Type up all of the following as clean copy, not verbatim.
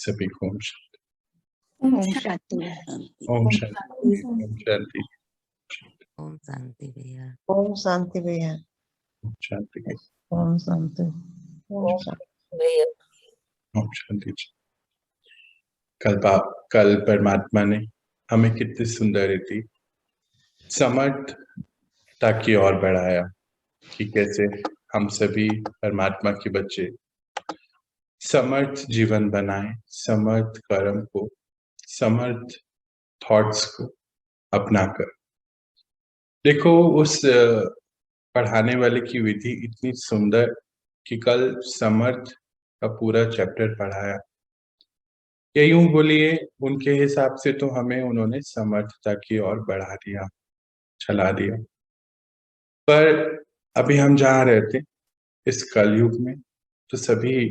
सभी को ओम ओम शांति। ओम शांति। ओम शांति। ओम शांति भैया। ओम शांति भैया। ओम शांति। ओम शांति। ओम शांति भैया। ओम शांति। कल परमात्मा ने हमें कितनी सुंदर रीति समर्थता की ओर बढ़ाया कि कैसे हम सभी परमात्मा के बच्चे समर्थ जीवन बनाए, समर्थ कर्म को, समर्थ थॉट्स को अपनाकर। देखो, उस पढ़ाने वाले की विधि इतनी सुंदर कि कल समर्थ का पूरा चैप्टर पढ़ाया। या यूं बोलिए, उनके हिसाब से तो हमें उन्होंने समर्थता की ओर बढ़ा दिया, चला दिया। पर अभी हम जहाँ रहते इस कलयुग में तो सभी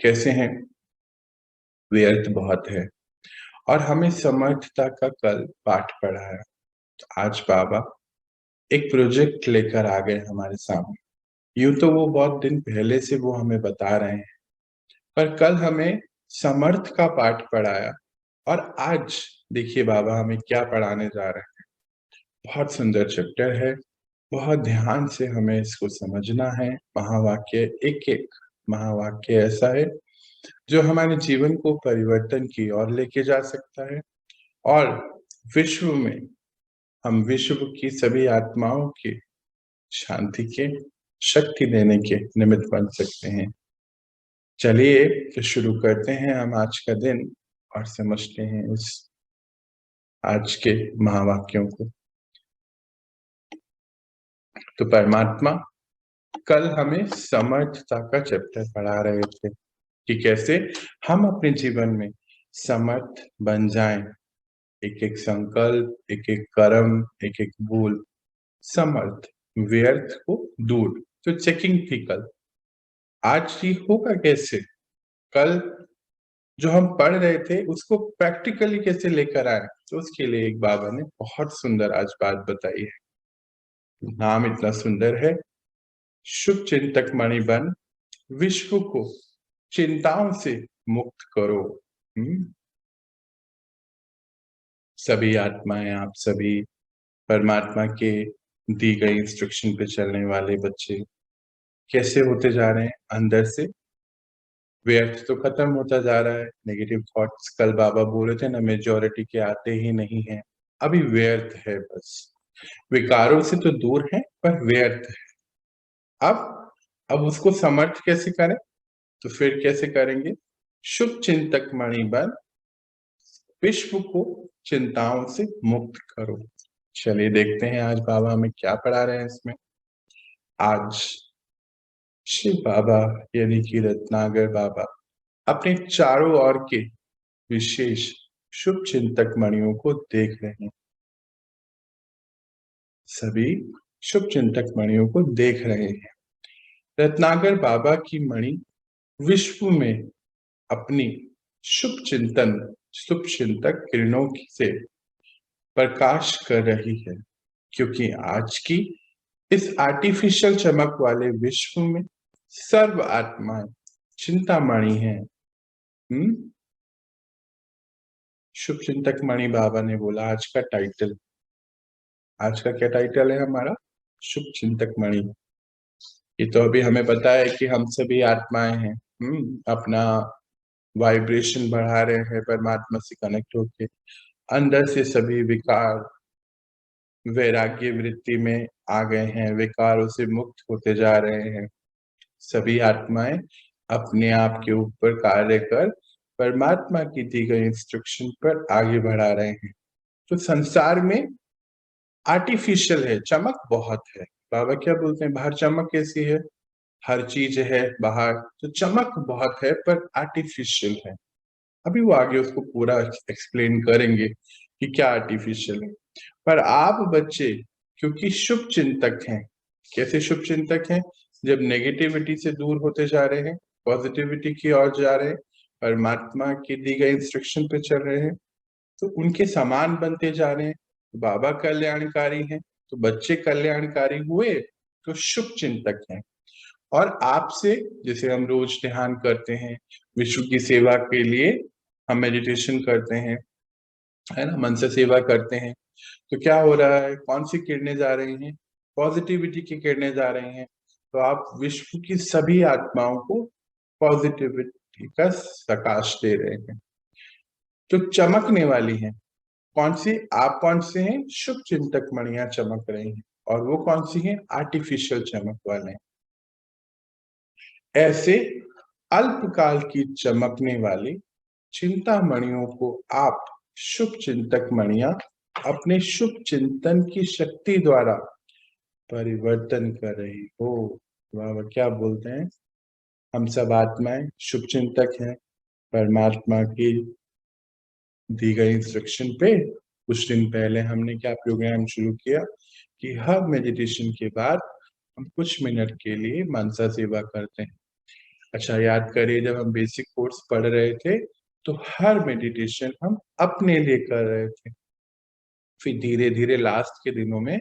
कैसे हैं, व्यर्थ बहुत है। और हमें समर्थता का कल पाठ पढ़ाया। तो आज बाबा एक प्रोजेक्ट लेकर आ गए हमारे सामने। यूं तो वो बहुत दिन पहले से वो हमें बता रहे हैं, पर कल हमें समर्थ का पाठ पढ़ाया। और आज देखिए बाबा हमें क्या पढ़ाने जा रहे हैं। बहुत सुंदर चैप्टर है, बहुत ध्यान से हमें इसको समझना है। महावाक्य, एक एक महावाक्य ऐसा है जो हमारे जीवन को परिवर्तन की ओर लेके जा सकता है और विश्व में हम विश्व की सभी आत्माओं की शांति के, शक्ति देने के निमित्त बन सकते हैं। चलिए तो शुरू करते हैं हम आज का दिन और समझते हैं इस आज के महावाक्यों को। तो परमात्मा कल हमें समर्थता का चैप्टर पढ़ा रहे थे कि कैसे हम अपने जीवन में समर्थ बन जाएं। एक एक संकल्प, एक एक कर्म, एक एक भूल, समर्थ, व्यर्थ को दूर। तो चेकिंग थी कल। आज ये होगा कैसे? कल जो हम पढ़ रहे थे उसको प्रैक्टिकली कैसे लेकर आए, तो उसके लिए एक बाबा ने बहुत सुंदर आज बात बताई है। नाम इतना सुंदर है, शुभ चिंतक मणि बन विश्व को चिंताओं से मुक्त करो। सभी आत्माएं, आप सभी परमात्मा के दी गई इंस्ट्रक्शन पे चलने वाले बच्चे कैसे होते जा रहे हैं? अंदर से व्यर्थ तो खत्म होता जा रहा है। नेगेटिव थॉट्स कल बाबा बोल रहे थे ना, मेजॉरिटी के आते ही नहीं है, अभी व्यर्थ है। बस विकारों से तो दूर है पर व्यर्थ है। अब उसको समर्थ कैसे करें? तो फिर कैसे करेंगे? शुभ चिंतक मणि बन विश्व को चिंताओं से मुक्त करो। चलिए देखते हैं आज बाबा हमें क्या पढ़ा रहे हैं इसमें। आज शिव बाबा यानी कि रत्नागर बाबा अपने चारों ओर के विशेष शुभ चिंतक मणियों को देख रहे हैं। सभी शुभ चिंतक मणियों को देख रहे हैं। रत्नागर बाबा की मणि विश्व में अपनी शुभ चिंतक किरणों से प्रकाश कर रही है, क्योंकि आज की इस आर्टिफिशियल चमक वाले विश्व में सर्व आत्माएं चिंतामणि हैं। शुभ चिंतक मणि बाबा ने बोला आज का टाइटल। आज का क्या टाइटल है हमारा? शुभ चिंतक मणि। ये तो अभी हमें पता है कि हम सभी आत्माएं हैं, अपना वाइब्रेशन बढ़ा रहे हैं, परमात्मा से कनेक्ट होके अंदर से सभी विकार वैराग्य वृत्ति में आ गए हैं, विकारों से मुक्त होते जा रहे हैं। सभी आत्माएं अपने आप के ऊपर कार्य कर परमात्मा की दी गई इंस्ट्रक्शन पर आगे बढ़ा रहे हैं। तो संसार में आर्टिफिशियल है, चमक बहुत है। बाबा क्या बोलते हैं, बाहर चमक कैसी है? हर चीज है बाहर, तो चमक बहुत है पर आर्टिफिशियल है। अभी वो आगे उसको पूरा एक्सप्लेन करेंगे कि क्या आर्टिफिशियल है। पर आप बच्चे क्योंकि शुभ चिंतक हैं। कैसे शुभ चिंतक हैं? जब नेगेटिविटी से दूर होते जा रहे हैं, पॉजिटिविटी की ओर जा रहे हैं, परमात्मा की दी गई इंस्ट्रक्शन पे चल रहे हैं, तो उनके समान बनते जा रहे हैं। बाबा कल्याणकारी हैं तो बच्चे कल्याणकारी हुए, तो शुभ चिंतक हैं। और आपसे जैसे हम रोज ध्यान करते हैं विश्व की सेवा के लिए, हम मेडिटेशन करते हैं, है ना, मन से सेवा करते हैं, तो क्या हो रहा है, कौन सी किरणें जा रही हैं, पॉजिटिविटी की किरणें जा रही हैं। तो आप विश्व की सभी आत्माओं को पॉजिटिविटी का प्रकाश दे रहे हैं, जो चमकने वाली हैं। कौन सी, आप कौन से हैं, शुभ चिंतक मणियां चमक रही हैं, और वो कौन सी हैं, आर्टिफिशियल चमक वाले हैं। ऐसे अल्पकाल की चमकने वाली चिंतामणियों को आप शुभ चिंतक मणियां अपने शुभ चिंतन की शक्ति द्वारा परिवर्तन कर रही हो। वाह, क्या बोलते हैं, हम सब आत्माएं शुभ चिंतक हैं। परमात्मा की दी गई इंस्ट्रक्शन पे कुछ दिन पहले हमने क्या प्रोग्राम शुरू किया कि हर मेडिटेशन के बाद हम कुछ मिनट के लिए मनसा सेवा करते हैं। अच्छा, याद करिए, जब हम बेसिक कोर्स पढ़ रहे थे तो हर मेडिटेशन हम अपने लिए कर रहे थे। फिर धीरे धीरे लास्ट के दिनों में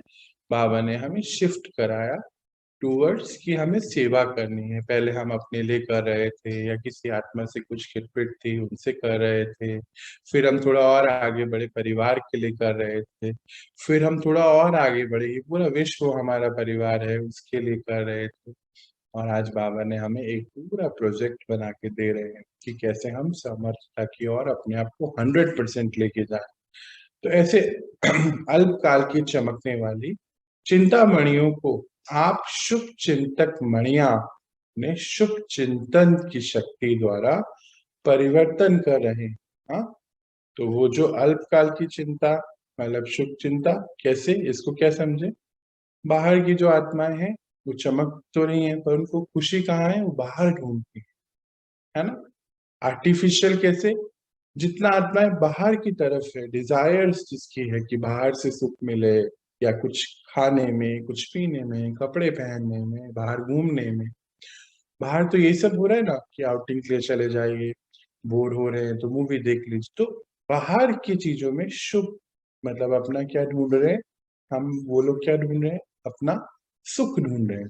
बाबा ने हमें शिफ्ट कराया टूवर्ड्स कि हमें सेवा करनी है। पहले हम अपने लिए कर रहे थे या किसी आत्मा से कुछ खिटपिट थी उनसे कर रहे थे, फिर हम थोड़ा और आगे बढ़े, परिवार के लिए कर रहे थे, फिर हम थोड़ा और आगे बढ़े, ये पूरा विश्व हमारा परिवार है उसके लिए कर रहे थे। और आज बाबा ने हमें एक पूरा प्रोजेक्ट बना के दे रहे हैं कि कैसे हम समर्थता की और अपने आप को 100% लेके जाए। तो ऐसे अल्पकाल की चमकने वाली चिंतामणियों को आप शुभ चिंतक मणियां ने शुभ चिंतन की शक्ति द्वारा परिवर्तन कर रहे हैं। हाँ, तो वो जो अल्पकाल की चिंता मतलब शुभ चिंता, कैसे, इसको क्या समझे, बाहर की जो आत्माएं हैं वो चमक तो रही हैं पर उनको खुशी कहाँ है, वो बाहर ढूंढती है ना। आर्टिफिशियल कैसे, जितना आत्माएं बाहर की तरफ है, डिजायर्स जिसकी है कि बाहर से सुख मिले, या कुछ खाने में, कुछ पीने में, कपड़े पहनने में, बाहर घूमने में, बाहर तो यही सब हो रहा है ना कि आउटिंग के लिए चले जाइए, बोर हो रहे हैं तो मूवी देख लीजिए। तो बाहर की चीजों में शुभ मतलब अपना क्या ढूंढ रहे हैं, हम वो लोग क्या ढूंढ रहे हैं, अपना सुख ढूंढ रहे हैं,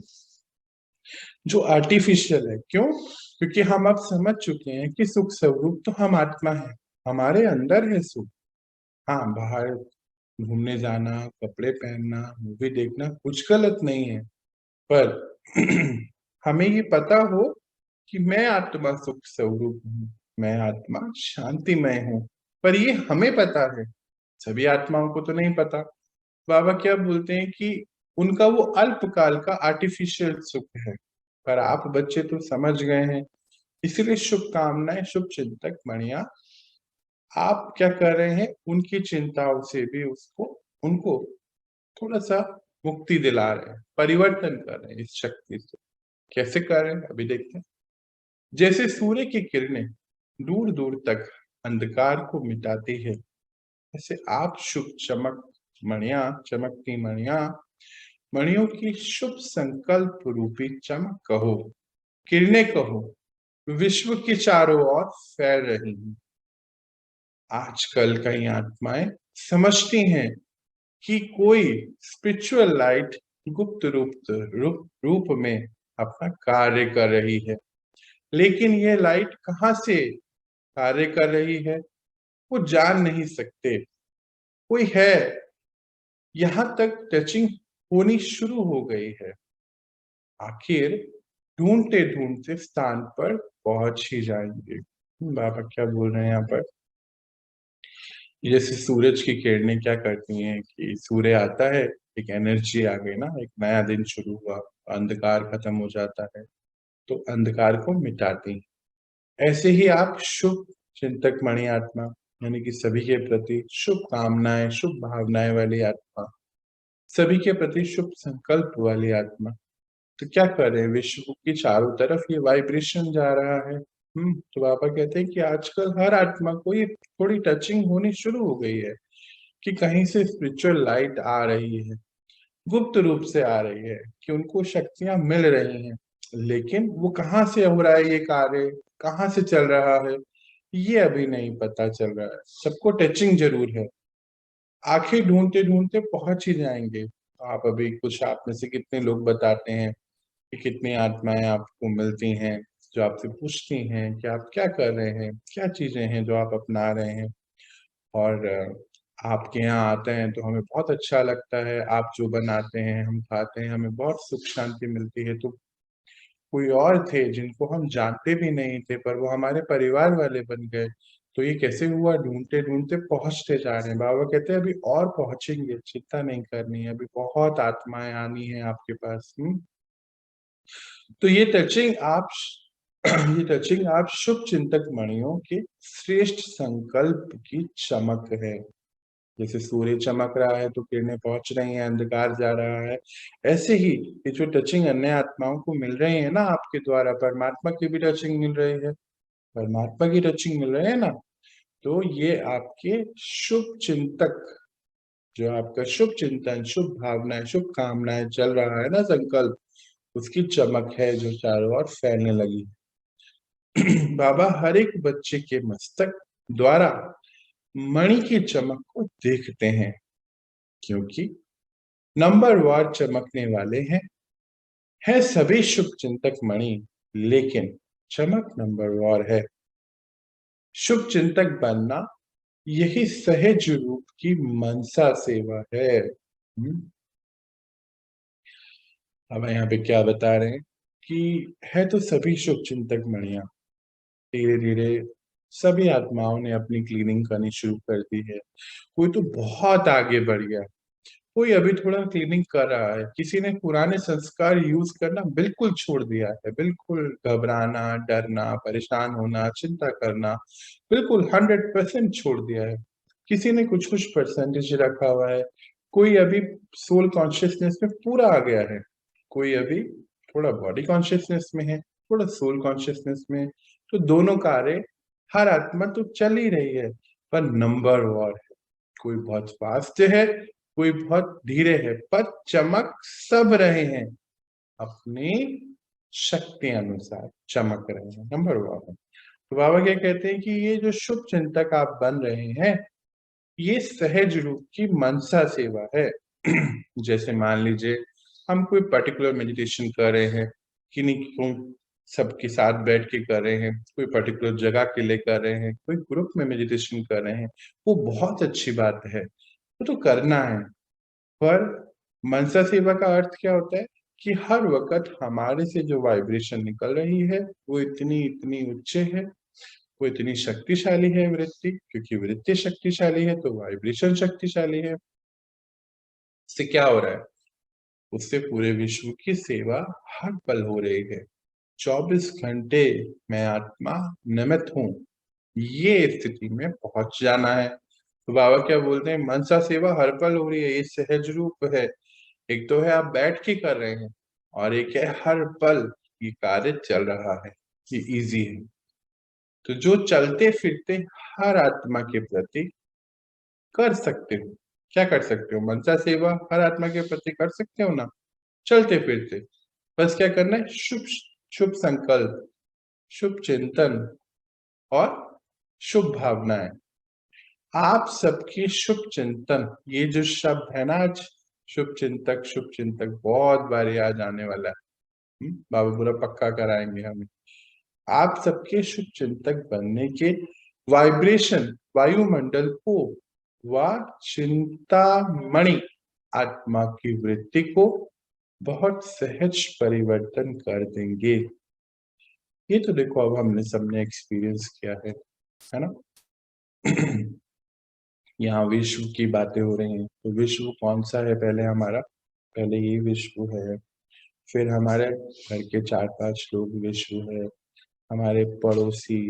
जो आर्टिफिशियल है। क्यों? क्योंकि हम अब समझ चुके हैं कि सुख स्वरूप तो हम आत्मा है, हमारे अंदर है सुख। हाँ, बाहर घूमने जाना, कपड़े पहनना, मूवी देखना कुछ गलत नहीं है, पर हमें ये पता हो कि मैं आत्मा सुख स्वरूप हूँ, मैं आत्मा शांतिमय हूँ, पर ये हमें पता है, सभी आत्माओं को तो नहीं पता। बाबा क्या बोलते हैं कि उनका वो अल्पकाल का आर्टिफिशियल सुख है, पर आप बच्चे तो समझ गए हैं। इसीलिए शुभकामनाएं शुभ चिंतक मणिया, आप क्या कर रहे हैं, उनकी चिंताओं से भी उसको उनको थोड़ा सा मुक्ति दिला रहे हैं, परिवर्तन कर रहे हैं इस शक्ति से। कैसे कर रहे हैं अभी देखते हैं। जैसे सूर्य की किरणें दूर दूर तक अंधकार को मिटाती है, ऐसे आप शुभ चमक मणिया, चमकती मणिया, मणियों की शुभ संकल्प रूपी चमक कहो, किरणें कहो, विश्व के चारों ओर फैल रही हैं। आजकल कई आत्माएं समझती हैं कि कोई स्पिरिचुअल लाइट गुप्त रूप में अपना कार्य कर रही है, लेकिन ये लाइट कहाँ से कार्य कर रही है वो जान नहीं सकते। कोई है, यहाँ तक टचिंग होनी शुरू हो गई है, आखिर ढूंढते ढूंढते स्थान पर पहुंच ही जाएंगे। बाबा क्या बोल रहे हैं यहाँ पर, जैसे सूरज की किरणें क्या करती हैं कि सूर्य आता है, एक एनर्जी आ गई ना, एक नया दिन शुरू हुआ, अंधकार खत्म हो जाता है, तो अंधकार को मिटाती हैं। ऐसे ही आप शुभ चिंतक मणि आत्मा, यानी कि सभी के प्रति शुभ कामनाएं, शुभ भावनाएं वाली आत्मा, सभी के प्रति शुभ संकल्प वाली आत्मा, तो क्या कर रहे हैं, विश्व की चारों तरफ ये वाइब्रेशन जा रहा है। तो पापा कहते हैं कि आजकल हर आत्मा को ये थोड़ी टचिंग होनी शुरू हो गई है कि कहीं से स्पिरिचुअल लाइट आ रही है, गुप्त रूप से आ रही है, कि उनको शक्तियां मिल रही हैं, लेकिन वो कहाँ से हो रहा है ये कार्य, कहाँ से चल रहा है, ये अभी नहीं पता चल रहा है। सबको टचिंग जरूर है, आखिर ढूंढते ढूंढते पहुंच ही जाएंगे। आप अभी कुछ आप में से कितने लोग बताते हैं कि कितनी आत्माएं आपको मिलती हैं, जो आपसे पूछती हैं कि आप क्या कर रहे हैं, क्या चीजें हैं जो आप अपना रहे हैं। और आपके यहाँ आते हैं तो हमें बहुत अच्छा लगता है, आप जो बनाते हैं हम खाते हैं, हमें बहुत सुख शांति मिलती है। तो कोई और थे जिनको हम जानते भी नहीं थे, पर वो हमारे परिवार वाले बन गए। तो ये कैसे हुआ? ढूंढते ढूंढते पहुंचते जा रहे हैं। बाबा कहते हैं अभी और पहुंचेंगे, चिंता नहीं करनी है, अभी बहुत आत्माएं आनी है आपके पास। तो ये टचिंग आप ये टचिंग आप शुभ चिंतक मणियों के श्रेष्ठ संकल्प की चमक है। जैसे सूर्य चमक रहा है तो किरणें पहुंच रही हैं, अंधकार जा रहा है, ऐसे ही ये जो टचिंग अन्य आत्माओं को मिल रही है ना आपके द्वारा, परमात्मा की भी टचिंग मिल रही है, परमात्मा की टचिंग मिल रही है ना, तो ये आपके शुभ चिंतक, जो आपका शुभ चिंतन, शुभ भावनाएं, शुभ कामनाएं चल रहा है ना संकल्प, उसकी चमक है जो चारों ओर फैलने लगी। बाबा हर एक बच्चे के मस्तक द्वारा मणि की चमक को देखते हैं, क्योंकि नंबरवार चमकने वाले हैं। है सभी शुभ चिंतक मणि, लेकिन चमक नंबरवार है। शुभ चिंतक बनना यही सहज रूप की मनसा सेवा है। अब यहाँ पे क्या बता रहे हैं कि है तो सभी शुभ चिंतक मणिया, धीरे धीरे सभी आत्माओं ने अपनी क्लीनिंग करनी शुरू कर दी है। कोई तो बहुत आगे बढ़ गया, कोई अभी थोड़ा क्लीनिंग कर रहा है, किसी ने पुराने संस्कार यूज करना बिल्कुल छोड़ दिया है, बिल्कुल घबराना, डरना, परेशान होना, चिंता करना बिल्कुल 100% छोड़ दिया है। किसी ने कुछ कुछ परसेंटेज रखा हुआ है, कोई अभी सोल कॉन्शियसनेस में पूरा आ गया है, कोई अभी थोड़ा बॉडी कॉन्शियसनेस में है, थोड़ा सोल कॉन्शियसनेस में। तो दोनों कार्य हर आत्मा तो चल ही रही है, पर नंबर वार है। कोई बहुत फास्ट है, कोई बहुत धीरे है, पर चमक सब रहे हैं, अपनी शक्ति अनुसार चमक रहे हैं, नंबर वन। तो बाबा क्या कहते हैं कि ये जो शुभ चिंतक आप बन रहे हैं, ये सहज रूप की मनसा सेवा है। जैसे मान लीजिए हम कोई पर्टिकुलर मेडिटेशन कर रहे हैं, किन्हीं को सबके साथ बैठ के कर रहे हैं, कोई पर्टिकुलर जगह के लिए कर रहे हैं, कोई ग्रुप में मेडिटेशन कर रहे हैं, वो बहुत अच्छी बात है, वो तो करना है। पर मनसा सेवा का अर्थ क्या होता है कि हर वक्त हमारे से जो वाइब्रेशन निकल रही है वो इतनी इतनी उच्च है, वो इतनी शक्तिशाली है वृत्ति, क्योंकि वृत्ति शक्तिशाली है तो वाइब्रेशन शक्तिशाली है। इससे क्या हो रहा है? उससे पूरे विश्व की सेवा हर पल हो रही है। 24 घंटे मैं आत्मा निमित्त हूँ, ये स्थिति में पहुंच जाना है। तो बाबा क्या बोलते हैं? मनसा सेवा हर पल हो रही है, ये सहज रूप है। एक तो है आप बैठ के कर रहे हैं, और एक है हर पल ये कार्य चल रहा है, ये इजी है। तो जो चलते फिरते हर आत्मा के प्रति कर सकते हो, क्या कर सकते हो? मनसा सेवा हर आत्मा के प्रति कर सकते हो ना, चलते फिरते। बस क्या करना है? शुभ शुभ संकल्प, शुभ चिंतन और शुभ भावनाएं। आप सबकी शुभ चिंतन, ये जो शब्द है ना आज, शुभ चिंतक बहुत बार याद आने वाला है। बाबा पूरा पक्का कराएंगे हमें। आप सबके शुभ चिंतक बनने के वाइब्रेशन, वायुमंडल को व चिंतामणि आत्मा की वृत्ति को बहुत सहज परिवर्तन कर देंगे। ये तो देखो अब हमने सबने एक्सपीरियंस किया है ना। यहाँ विश्व की बातें हो रही हैं, तो विश्व कौन सा है? पहले हमारा, पहले ये विश्व है, फिर हमारे घर के 4-5 लोग विश्व है, हमारे पड़ोसी,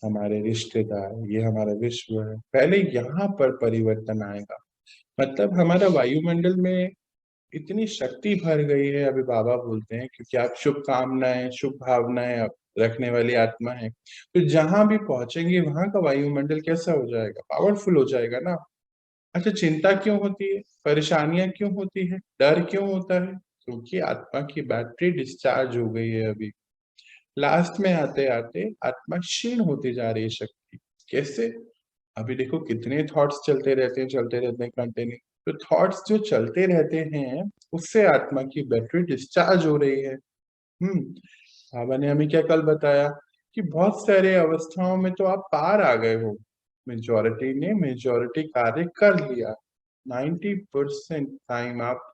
हमारे रिश्तेदार, ये हमारा विश्व है। पहले यहाँ पर परिवर्तन आएगा, मतलब हमारा वायुमंडल में इतनी शक्ति भर गई है, अभी बाबा बोलते हैं, क्योंकि आप शुभ कामनाएं, शुभ भावनाएं रखने वाली आत्मा है, तो जहां भी पहुंचेंगे वहां का वायुमंडल कैसा हो जाएगा? पावरफुल हो जाएगा ना। अच्छा, चिंता क्यों होती है? परेशानियां क्यों होती है? डर क्यों होता है? क्योंकि आत्मा की बैटरी डिस्चार्ज हो गई है। अभी लास्ट में आते आते आत्मा क्षीण होती जा रही है शक्ति। कैसे? अभी देखो कितने थॉट्स चलते रहते हैं कंटिन्यू। तो थॉट्स जो चलते रहते हैं उससे आत्मा की बैटरी डिस्चार्ज हो रही है। बाबा ने हमें क्या कल बताया कि बहुत सारे अवस्थाओं में तो आप पार आ गए हो, मेजॉरिटी ने मेजॉरिटी कार्य कर लिया, 90% टाइम आप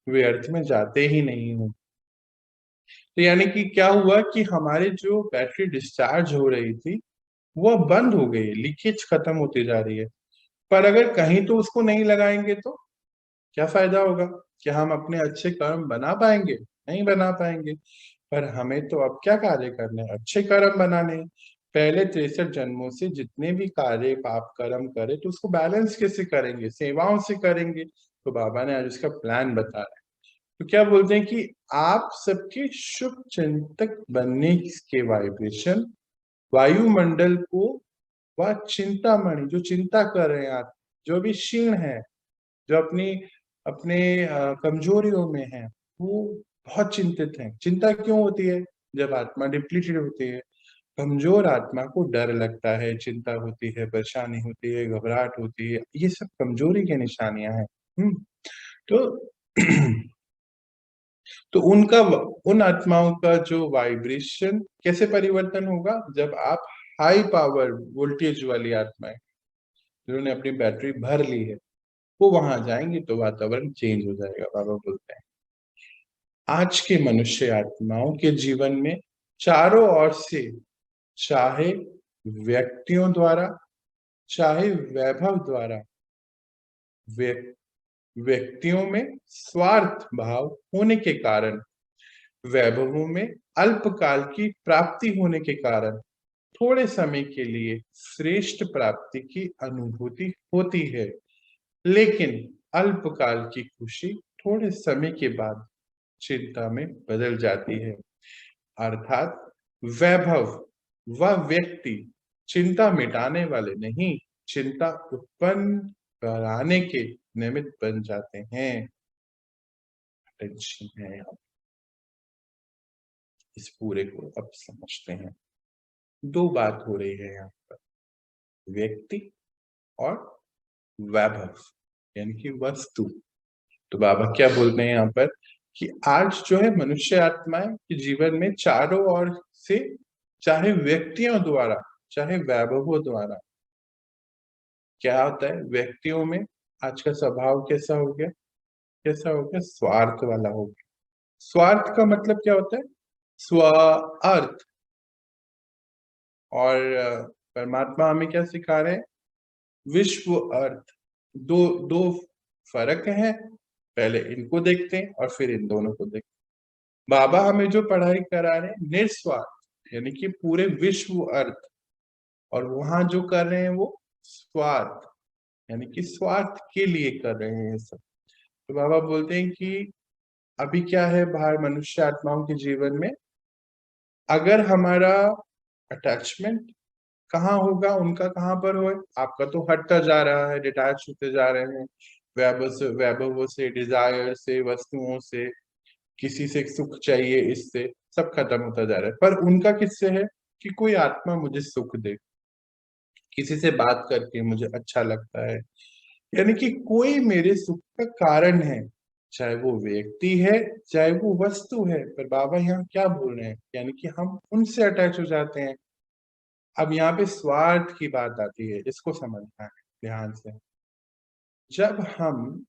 व्यर्थ में जाते ही नहीं हो। तो यानी कि क्या हुआ कि हमारे जो बैटरी डिस्चार्ज हो रही थी वो अब बंद हो गई है, लीकेज खत्म होती जा रही है। पर अगर कहीं तो उसको नहीं लगाएंगे तो क्या फायदा होगा? क्या हम अपने अच्छे कर्म बना पाएंगे? नहीं बना पाएंगे। पर हमें तो अब क्या कार्य करने हैं? अच्छे कर्म बनाने हैं। पहले 63 जन्मों से जितने भी कार्य पाप कर्म करे तो उसको बैलेंस कैसे करेंगे? सेवाओं से करेंगे। तो बाबा ने आज उसका प्लान बता रहे हैं। तो क्या बोलते हैं कि आप सबके शुभ चिंतक बनने के वाइब्रेशन वायुमंडल को वह चिंतामणि जो चिंता कर रहे हैं आप, जो भी क्षीण है, जो अपनी अपने कमजोरियों में है, वो बहुत चिंतित है। चिंता क्यों होती है? जब आत्मा डिप्लीटेड होती है। कमजोर आत्मा को डर लगता है, चिंता होती है, परेशानी होती है, घबराहट होती है, ये सब कमजोरी की निशानियां हैं। तो तो उन आत्माओं का जो वाइब्रेशन कैसे परिवर्तन होगा? जब आप हाई पावर वोल्टेज वाली आत्माएं जिन्होंने अपनी बैटरी भर ली है वो वहां जाएंगे तो वातावरण चेंज हो जाएगा। बाबा बोलते हैं आज के मनुष्य आत्माओं के जीवन में चारों ओर से, चाहे व्यक्तियों द्वारा, चाहे वैभव द्वारा, व्यक्तियों में स्वार्थ भाव होने के कारण, वैभवों में अल्पकाल की प्राप्ति होने के कारण थोड़े समय के लिए श्रेष्ठ प्राप्ति की अनुभूति होती है, लेकिन अल्पकाल की खुशी थोड़े समय के बाद चिंता में बदल जाती है। अर्थात वैभव व व्यक्ति चिंता मिटाने वाले नहीं, चिंता उत्पन्न कराने के निमित्त बन जाते हैं। टेंशन है, इस पूरे को अब समझते हैं। दो बात हो रही है यहाँ पर, व्यक्ति और वैभव यानी कि वस्तु। तो बाबा क्या बोलते हैं यहाँ पर कि आज जो है मनुष्य आत्माएं के जीवन में चारों ओर से, चाहे व्यक्तियों द्वारा चाहे वैभवों द्वारा, क्या होता है व्यक्तियों में आज का स्वभाव कैसा हो गया? कैसा हो गया? स्वार्थ वाला हो गया। स्वार्थ का मतलब क्या होता है? स्वार्थ। और परमात्मा हमें क्या सिखा रहे हैं? विश्व अर्थ। दो दो फर्क है, पहले इनको देखते हैं और फिर इन दोनों को देखते हैं। बाबा हमें जो पढ़ाई करा रहे हैं निस्वार्थ यानी कि पूरे विश्व अर्थ, और वहां जो कर रहे हैं वो स्वार्थ यानी कि स्वार्थ के लिए कर रहे हैं ये सब। तो बाबा बोलते हैं कि अभी क्या है बाहर मनुष्य आत्माओं के जीवन में, अगर हमारा अटैचमेंट कहाँ होगा, उनका कहाँ पर हो? आपका तो हटता जा रहा है, डिटैच होते जा रहे हैं वैभवों से, डिजायर से, वस्तुओं से, किसी से सुख चाहिए, इससे सब खत्म होता जा रहा है। पर उनका किससे है कि कोई आत्मा मुझे सुख दे, किसी से बात करके मुझे अच्छा लगता है, यानी कि कोई मेरे सुख का कारण है, चाहे वो व्यक्ति है चाहे वो वस्तु है। पर बाबा यहाँ क्या बोल रहे हैं, यानी कि हम उनसे अटैच हो जाते हैं। अब यहाँ पे स्वार्थ की बात आती है, इसको समझना है ध्यान से। जब हम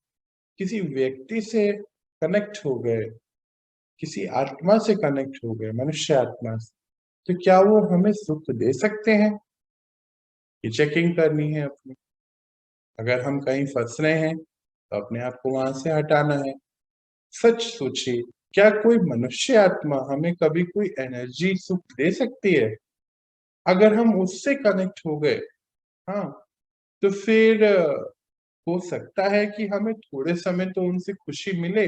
किसी व्यक्ति से कनेक्ट हो गए, किसी आत्मा से कनेक्ट हो गए, मनुष्य आत्मा से, तो क्या वो हमें सुख दे सकते हैं? ये चेकिंग करनी है अपनी। अगर हम कहीं फंस रहे हैं तो अपने आप को वहां से हटाना है। सच सोचिए, क्या कोई मनुष्य आत्मा हमें कभी कोई एनर्जी सुख दे सकती है? अगर हम उससे कनेक्ट हो गए, हाँ, तो फिर हो सकता है कि हमें थोड़े समय तो उनसे खुशी मिले,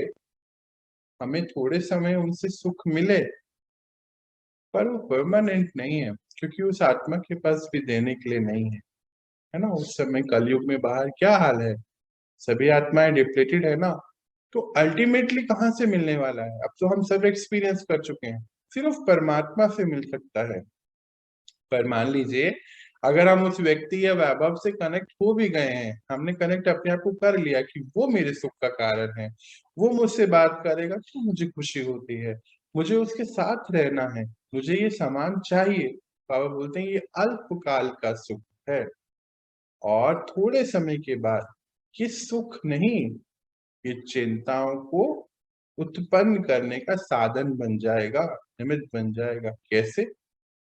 हमें थोड़े समय उनसे सुख मिले, पर वो परमानेंट नहीं है, क्योंकि उस आत्मा के पास भी देने के लिए नहीं है ना। उस समय कलयुग में बाहर क्या हाल है, सभी आत्माएं डिप्लेटेड है ना। तो अल्टीमेटली कहाँ से मिलने वाला है? अब तो हम सब एक्सपीरियंस कर चुके हैं, सिर्फ परमात्मा से मिल सकता है। पर मान लीजिए अगर हम उस व्यक्ति या वैभव से कनेक्ट हो भी गए हैं, हमने कनेक्ट अपने आप को कर लिया कि वो मेरे सुख का कारण है, वो मुझसे बात करेगा तो मुझे खुशी होती है, मुझे उसके साथ रहना है, मुझे ये सामान चाहिए। बाबा बोलते हैं ये अल्पकाल का सुख है और थोड़े समय के बाद ये सुख नहीं, ये चिंताओं को उत्पन्न करने का साधन बन जाएगा, निमित्त बन जाएगा। कैसे?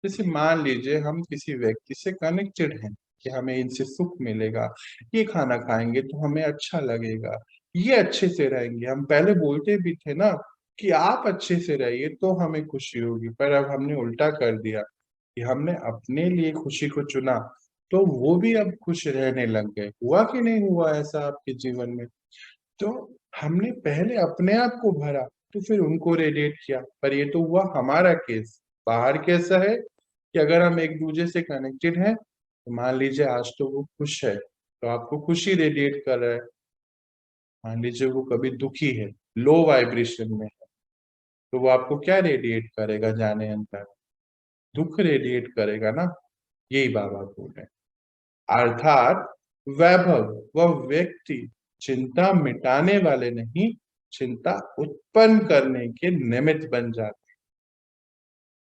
जैसे मान लीजिए हम किसी व्यक्ति से कनेक्टेड हैं कि हमें इनसे सुख मिलेगा, ये खाना खाएंगे तो हमें अच्छा लगेगा, ये अच्छे से रहेंगे। हम पहले बोलते भी थे ना कि आप अच्छे से रहिए तो हमें खुशी होगी, पर अब हमने उल्टा कर दिया कि हमने अपने लिए खुशी को चुना तो वो भी अब खुश रहने लग गए। हुआ कि नहीं हुआ ऐसा आपके जीवन में? तो हमने पहले अपने आप को भरा तो फिर उनको रेडिएट किया, पर ये तो हुआ हमारा केस। बाहर कैसा है कि अगर हम एक दूसरे से कनेक्टेड हैं तो मान लीजिए आज तो वो खुश है तो आपको खुशी रेडिएट कर रहा है। मान लीजिए वो कभी दुखी है, लो वाइब्रेशन में है, तो वो आपको क्या रेडिएट करेगा? जाने अंतर दुख रेडिएट करेगा ना। यही बाबा बोल रहे हैं। अर्थात वैभव वह व्यक्ति चिंता मिटाने वाले नहीं, चिंता उत्पन्न करने के निमित्त बन जाते।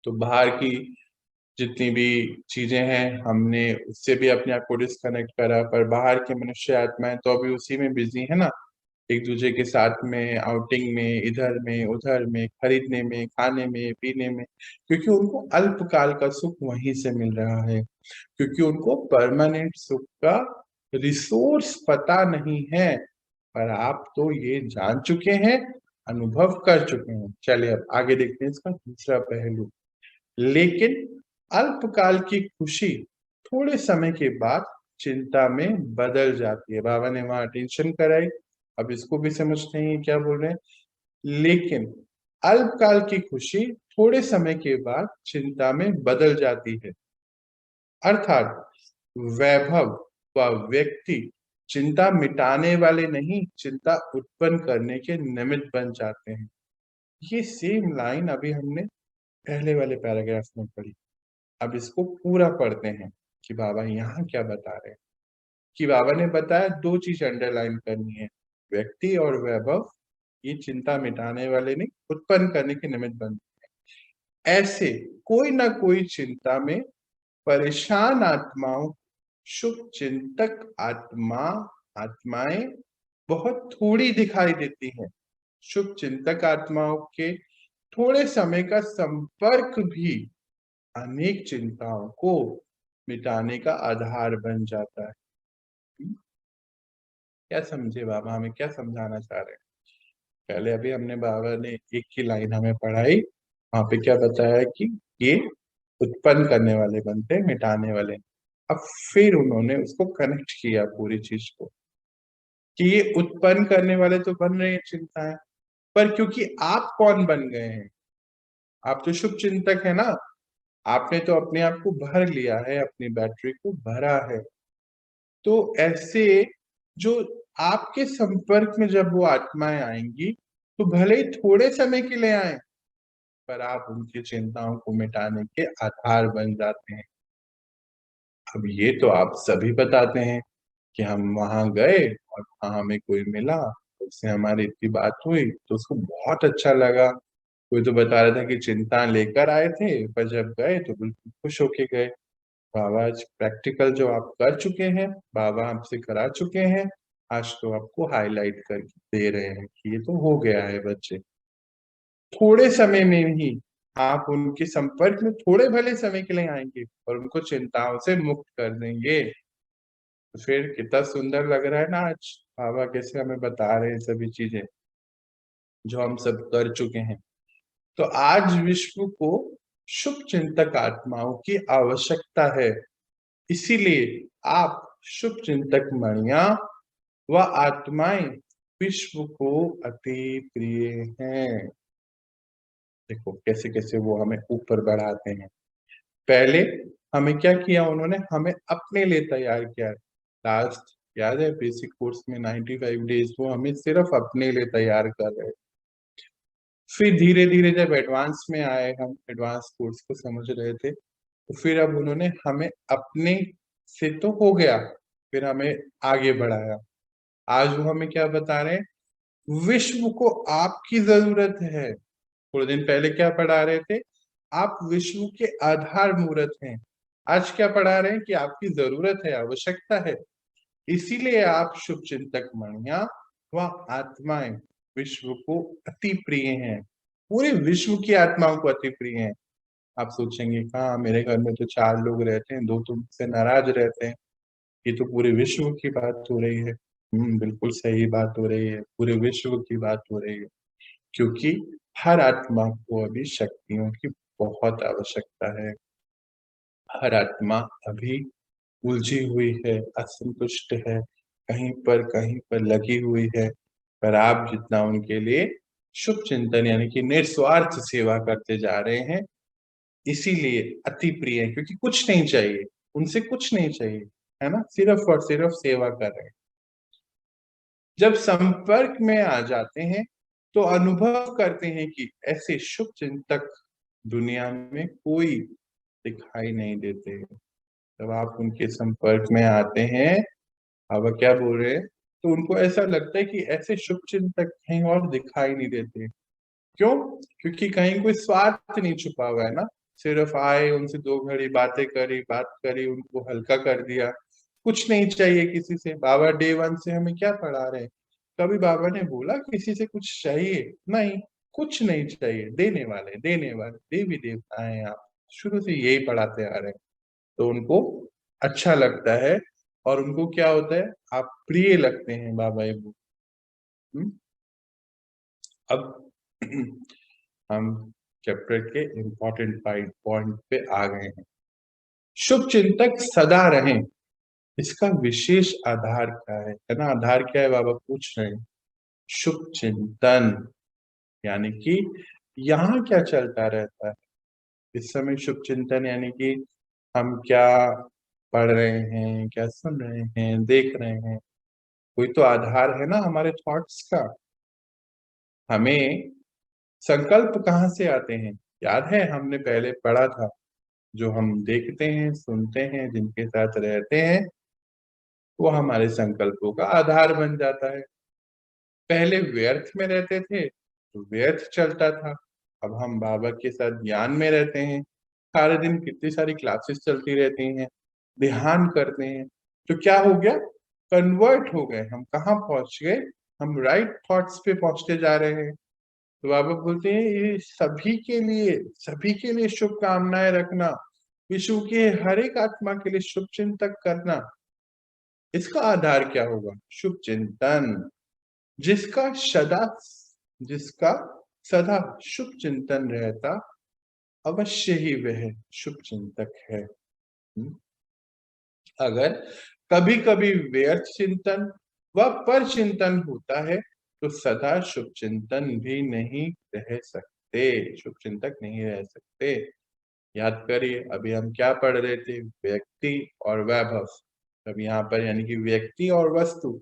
तो बाहर की जितनी भी चीजें हैं हमने उससे भी अपने आप को डिस्कनेक्ट करा, पर बाहर के मनुष्य आत्माएं तो अभी उसी में बिजी है ना, एक दूसरे के साथ में, आउटिंग में, इधर में उधर में, खरीदने में, खाने में, पीने में, क्योंकि उनको अल्पकाल का सुख वहीं से मिल रहा है, क्योंकि उनको परमानेंट सुख का रिसोर्स पता नहीं है। पर आप तो ये जान चुके हैं, अनुभव कर चुके हैं। चलिए अब आगे देखते हैं इसका दूसरा पहलू। लेकिन अल्पकाल की खुशी थोड़े समय के बाद चिंता में बदल जाती है। बाबा ने वहां टेंशन कराई, अब इसको भी समझते हैं क्या बोल रहे हैं। लेकिन अल्पकाल की खुशी थोड़े समय के बाद चिंता में बदल जाती है। अर्थात वैभव व व्यक्ति चिंता मिटाने वाले नहीं, चिंता उत्पन्न करने के निमित्त बन जाते हैं। ये सेम लाइन अभी हमने पहले वाले पैराग्राफ में पढ़ी। अब इसको पूरा पढ़ते हैं कि बाबा यहाँ क्या बता रहे हैं। कि बाबा ने बताया दो चीज अंडरलाइन करनी है, व्यक्ति और वैभव ये चिंता मिटाने वाले नहीं, उत्पन्न करने के निमित्त बनते हैं। ऐसे कोई ना कोई चिंता में परेशान आत्माओं, शुभ चिंतक आत्माएं बहुत थोड़ी दिखाई देती हैं। शुभ चिंतक आत्माओं के थोड़े समय का संपर्क भी अनेक चिंताओं को मिटाने का आधार बन जाता है। क्या समझे बाबा, हमें क्या समझाना चाह रहे हैं? पहले अभी हमने बाबा ने एक ही लाइन हमें पढ़ाई, वहां पे क्या बताया कि ये उत्पन्न करने वाले बनते, मिटाने वाले। अब फिर उन्होंने उसको कनेक्ट किया पूरी चीज को कि ये उत्पन्न करने वाले तो बन रहे हैं चिंताएं, पर क्योंकि आप कौन बन गए हैं? आप तो शुभ चिंतक है ना, आपने तो अपने आप को भर लिया है, अपनी बैटरी को भरा है। तो ऐसे जो आपके संपर्क में जब वो आत्माएं आएंगी तो भले ही थोड़े समय के लिए आए, पर आप उनकी चिंताओं को मिटाने के आधार बन जाते हैं। अब ये तो आप सभी बताते हैं कि हम वहां गए और वहां हमें कोई मिला, उससे हमारी इतनी बात हुई तो उसको बहुत अच्छा लगा। कोई तो बता रहा था कि चिंता लेकर आए थे, पर जब गए तो बिल्कुल खुश होके गए। बाबा आज प्रैक्टिकल जो आप कर चुके हैं, बाबा आपसे करा चुके हैं, आज तो आपको हाईलाइट करके दे रहे हैं कि ये तो हो गया है बच्चे। थोड़े समय में ही आप उनके संपर्क में थोड़े भले समय के लिए आएंगे और उनको चिंताओं से मुक्त कर देंगे। तो फिर कितना सुंदर लग रहा है ना आज बाबा कैसे हमें बता रहे हैं सभी चीजें जो हम सब कर चुके हैं। तो आज विश्व को शुभ चिंतक आत्माओं की आवश्यकता है, इसीलिए आप शुभ चिंतक मणिया व आत्माएं विश्व को अति प्रिय हैं। देखो कैसे कैसे वो हमें ऊपर बढ़ाते हैं। पहले हमें क्या किया उन्होंने, हमें अपने लिए तैयार किया। लास्ट याद है बेसिक कोर्स में 95 डेज वो हमें सिर्फ अपने लिए तैयार कर रहे। फिर धीरे धीरे जब एडवांस में आए, हम एडवांस कोर्स को समझ रहे थे, तो फिर अब उन्होंने हमें अपने से तो हो गया, फिर हमें आगे बढ़ाया। आज वो हमें क्या बता रहे हैं, विश्व को आपकी जरूरत है। थोड़े दिन पहले क्या पढ़ा रहे थे, आप विश्व के आधार मूर्त हैं। आज क्या पढ़ा रहे हैं कि आपकी जरूरत है, आवश्यकता है, इसीलिए आप शुभ चिंतक मणिया व आत्माएं विश्व को अति प्रिय हैं, पूरे विश्व की आत्माओं को अति प्रिय हैं। आप सोचेंगे कहाँ, मेरे घर में तो 4 लोग रहते हैं, 2 तुमसे नाराज रहते हैं, ये तो पूरे विश्व की बात हो रही है। बिल्कुल सही बात हो रही है, पूरे विश्व की बात हो रही है, क्योंकि हर आत्मा को अभी शक्तियों की बहुत आवश्यकता है। हर आत्मा अभी उलझी हुई है, असंतुष्ट है, कहीं पर लगी हुई है, पर आप जितना उनके लिए शुभ चिंतन यानी कि निस्वार्थ सेवा करते जा रहे हैं, इसीलिए अति प्रिय है, क्योंकि कुछ नहीं चाहिए, उनसे कुछ नहीं चाहिए, है ना, सिर्फ और सिर्फ सेवा कर रहे हैं। जब संपर्क में आ जाते हैं तो अनुभव करते हैं कि ऐसे शुभ चिंतक दुनिया में कोई दिखाई नहीं देते। जब आप उनके संपर्क में आते हैं, अब क्या बोल रहे हैं, तो उनको ऐसा लगता है कि ऐसे शुभ चिंतक कहीं और दिखाई नहीं देते। क्यों? क्योंकि कहीं कोई स्वार्थ नहीं छुपा हुआ है ना, सिर्फ आए, उनसे 2 घड़ी बातें करी, बात करी, उनको हल्का कर दिया, कुछ नहीं चाहिए किसी से। बाबा डे 1 से हमें क्या पढ़ा रहे हैं? कभी बाबा ने बोला किसी से कुछ चाहिए? नहीं, कुछ नहीं चाहिए, देने वाले देवी देवता हैं आप, शुरू से यही पढ़ाते आ रहे हैं। तो उनको अच्छा लगता है और उनको क्या होता है, आप प्रिय लगते हैं बाबा ये बोल। अब हम चैप्टर के इम्पोर्टेंट पॉइंट पे आ गए हैं। शुभ चिंतक सदा रहें, इसका विशेष आधार क्या है ना, आधार क्या है बाबा पूछ रहे हैं। शुभ चिंतन यानी कि यहाँ क्या चलता रहता है इस समय? शुभ चिंतन यानी कि हम क्या पढ़ रहे हैं, क्या सुन रहे हैं, देख रहे हैं, कोई तो आधार है ना हमारे थॉट्स का। हमें संकल्प कहाँ से आते हैं? याद है हमने पहले पढ़ा था, जो हम देखते हैं, सुनते हैं, जिनके साथ रहते हैं, वो हमारे संकल्पों का आधार बन जाता है। पहले व्यर्थ में रहते थे तो व्यर्थ चलता था, अब हम बाबा के साथ ज्ञान में रहते हैं, सारे दिन कितनी सारी क्लासेस चलती रहती हैं, ध्यान करते हैं, तो क्या हो गया, कन्वर्ट हो गए। हम कहाँ पहुंच गए? हम राइट थॉट्स पे पहुंचते जा रहे हैं। तो बाबा बोलते हैं ये सभी के लिए शुभकामनाएं रखना, विश्व के हर एक आत्मा के लिए शुभ चिंतक करना, इसका आधार क्या होगा? शुभ चिंतन। जिसका सदा जिसका सदा शुभ चिंतन रहता, अवश्य ही वह शुभ चिंतक है। अगर कभी कभी व्यर्थ चिंतन व पर चिंतन होता है तो सदा शुभ चिंतन भी नहीं रह सकते, शुभ चिंतक नहीं रह सकते। याद करिए अभी हम क्या पढ़ रहे थे, व्यक्ति और वैभव। अब यहाँ पर यानी कि व्यक्ति और वस्तु,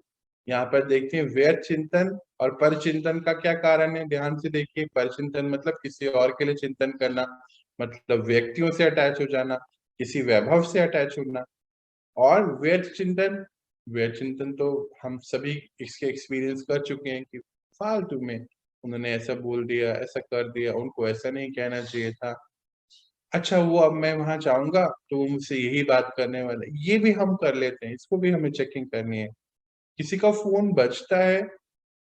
यहाँ पर देखते हैं व्यर्थ चिंतन और पर चिंतन का क्या कारण है। ध्यान से देखिए, पर चिंतन मतलब किसी और के लिए चिंतन करना, मतलब व्यक्तियों से अटैच हो जाना, किसी वैभव से अटैच होना। और व्यर्थ चिंतन तो हम सभी इसके एक्सपीरियंस कर चुके हैं कि फालतू में उन्होंने ऐसा बोल दिया, ऐसा कर दिया, उनको ऐसा नहीं कहना चाहिए था। अच्छा वो अब मैं वहां जाऊंगा तो वो मुझसे यही बात करने वाले, ये भी हम कर लेते हैं, इसको भी हमें चेकिंग करनी है। किसी का फोन बजता है,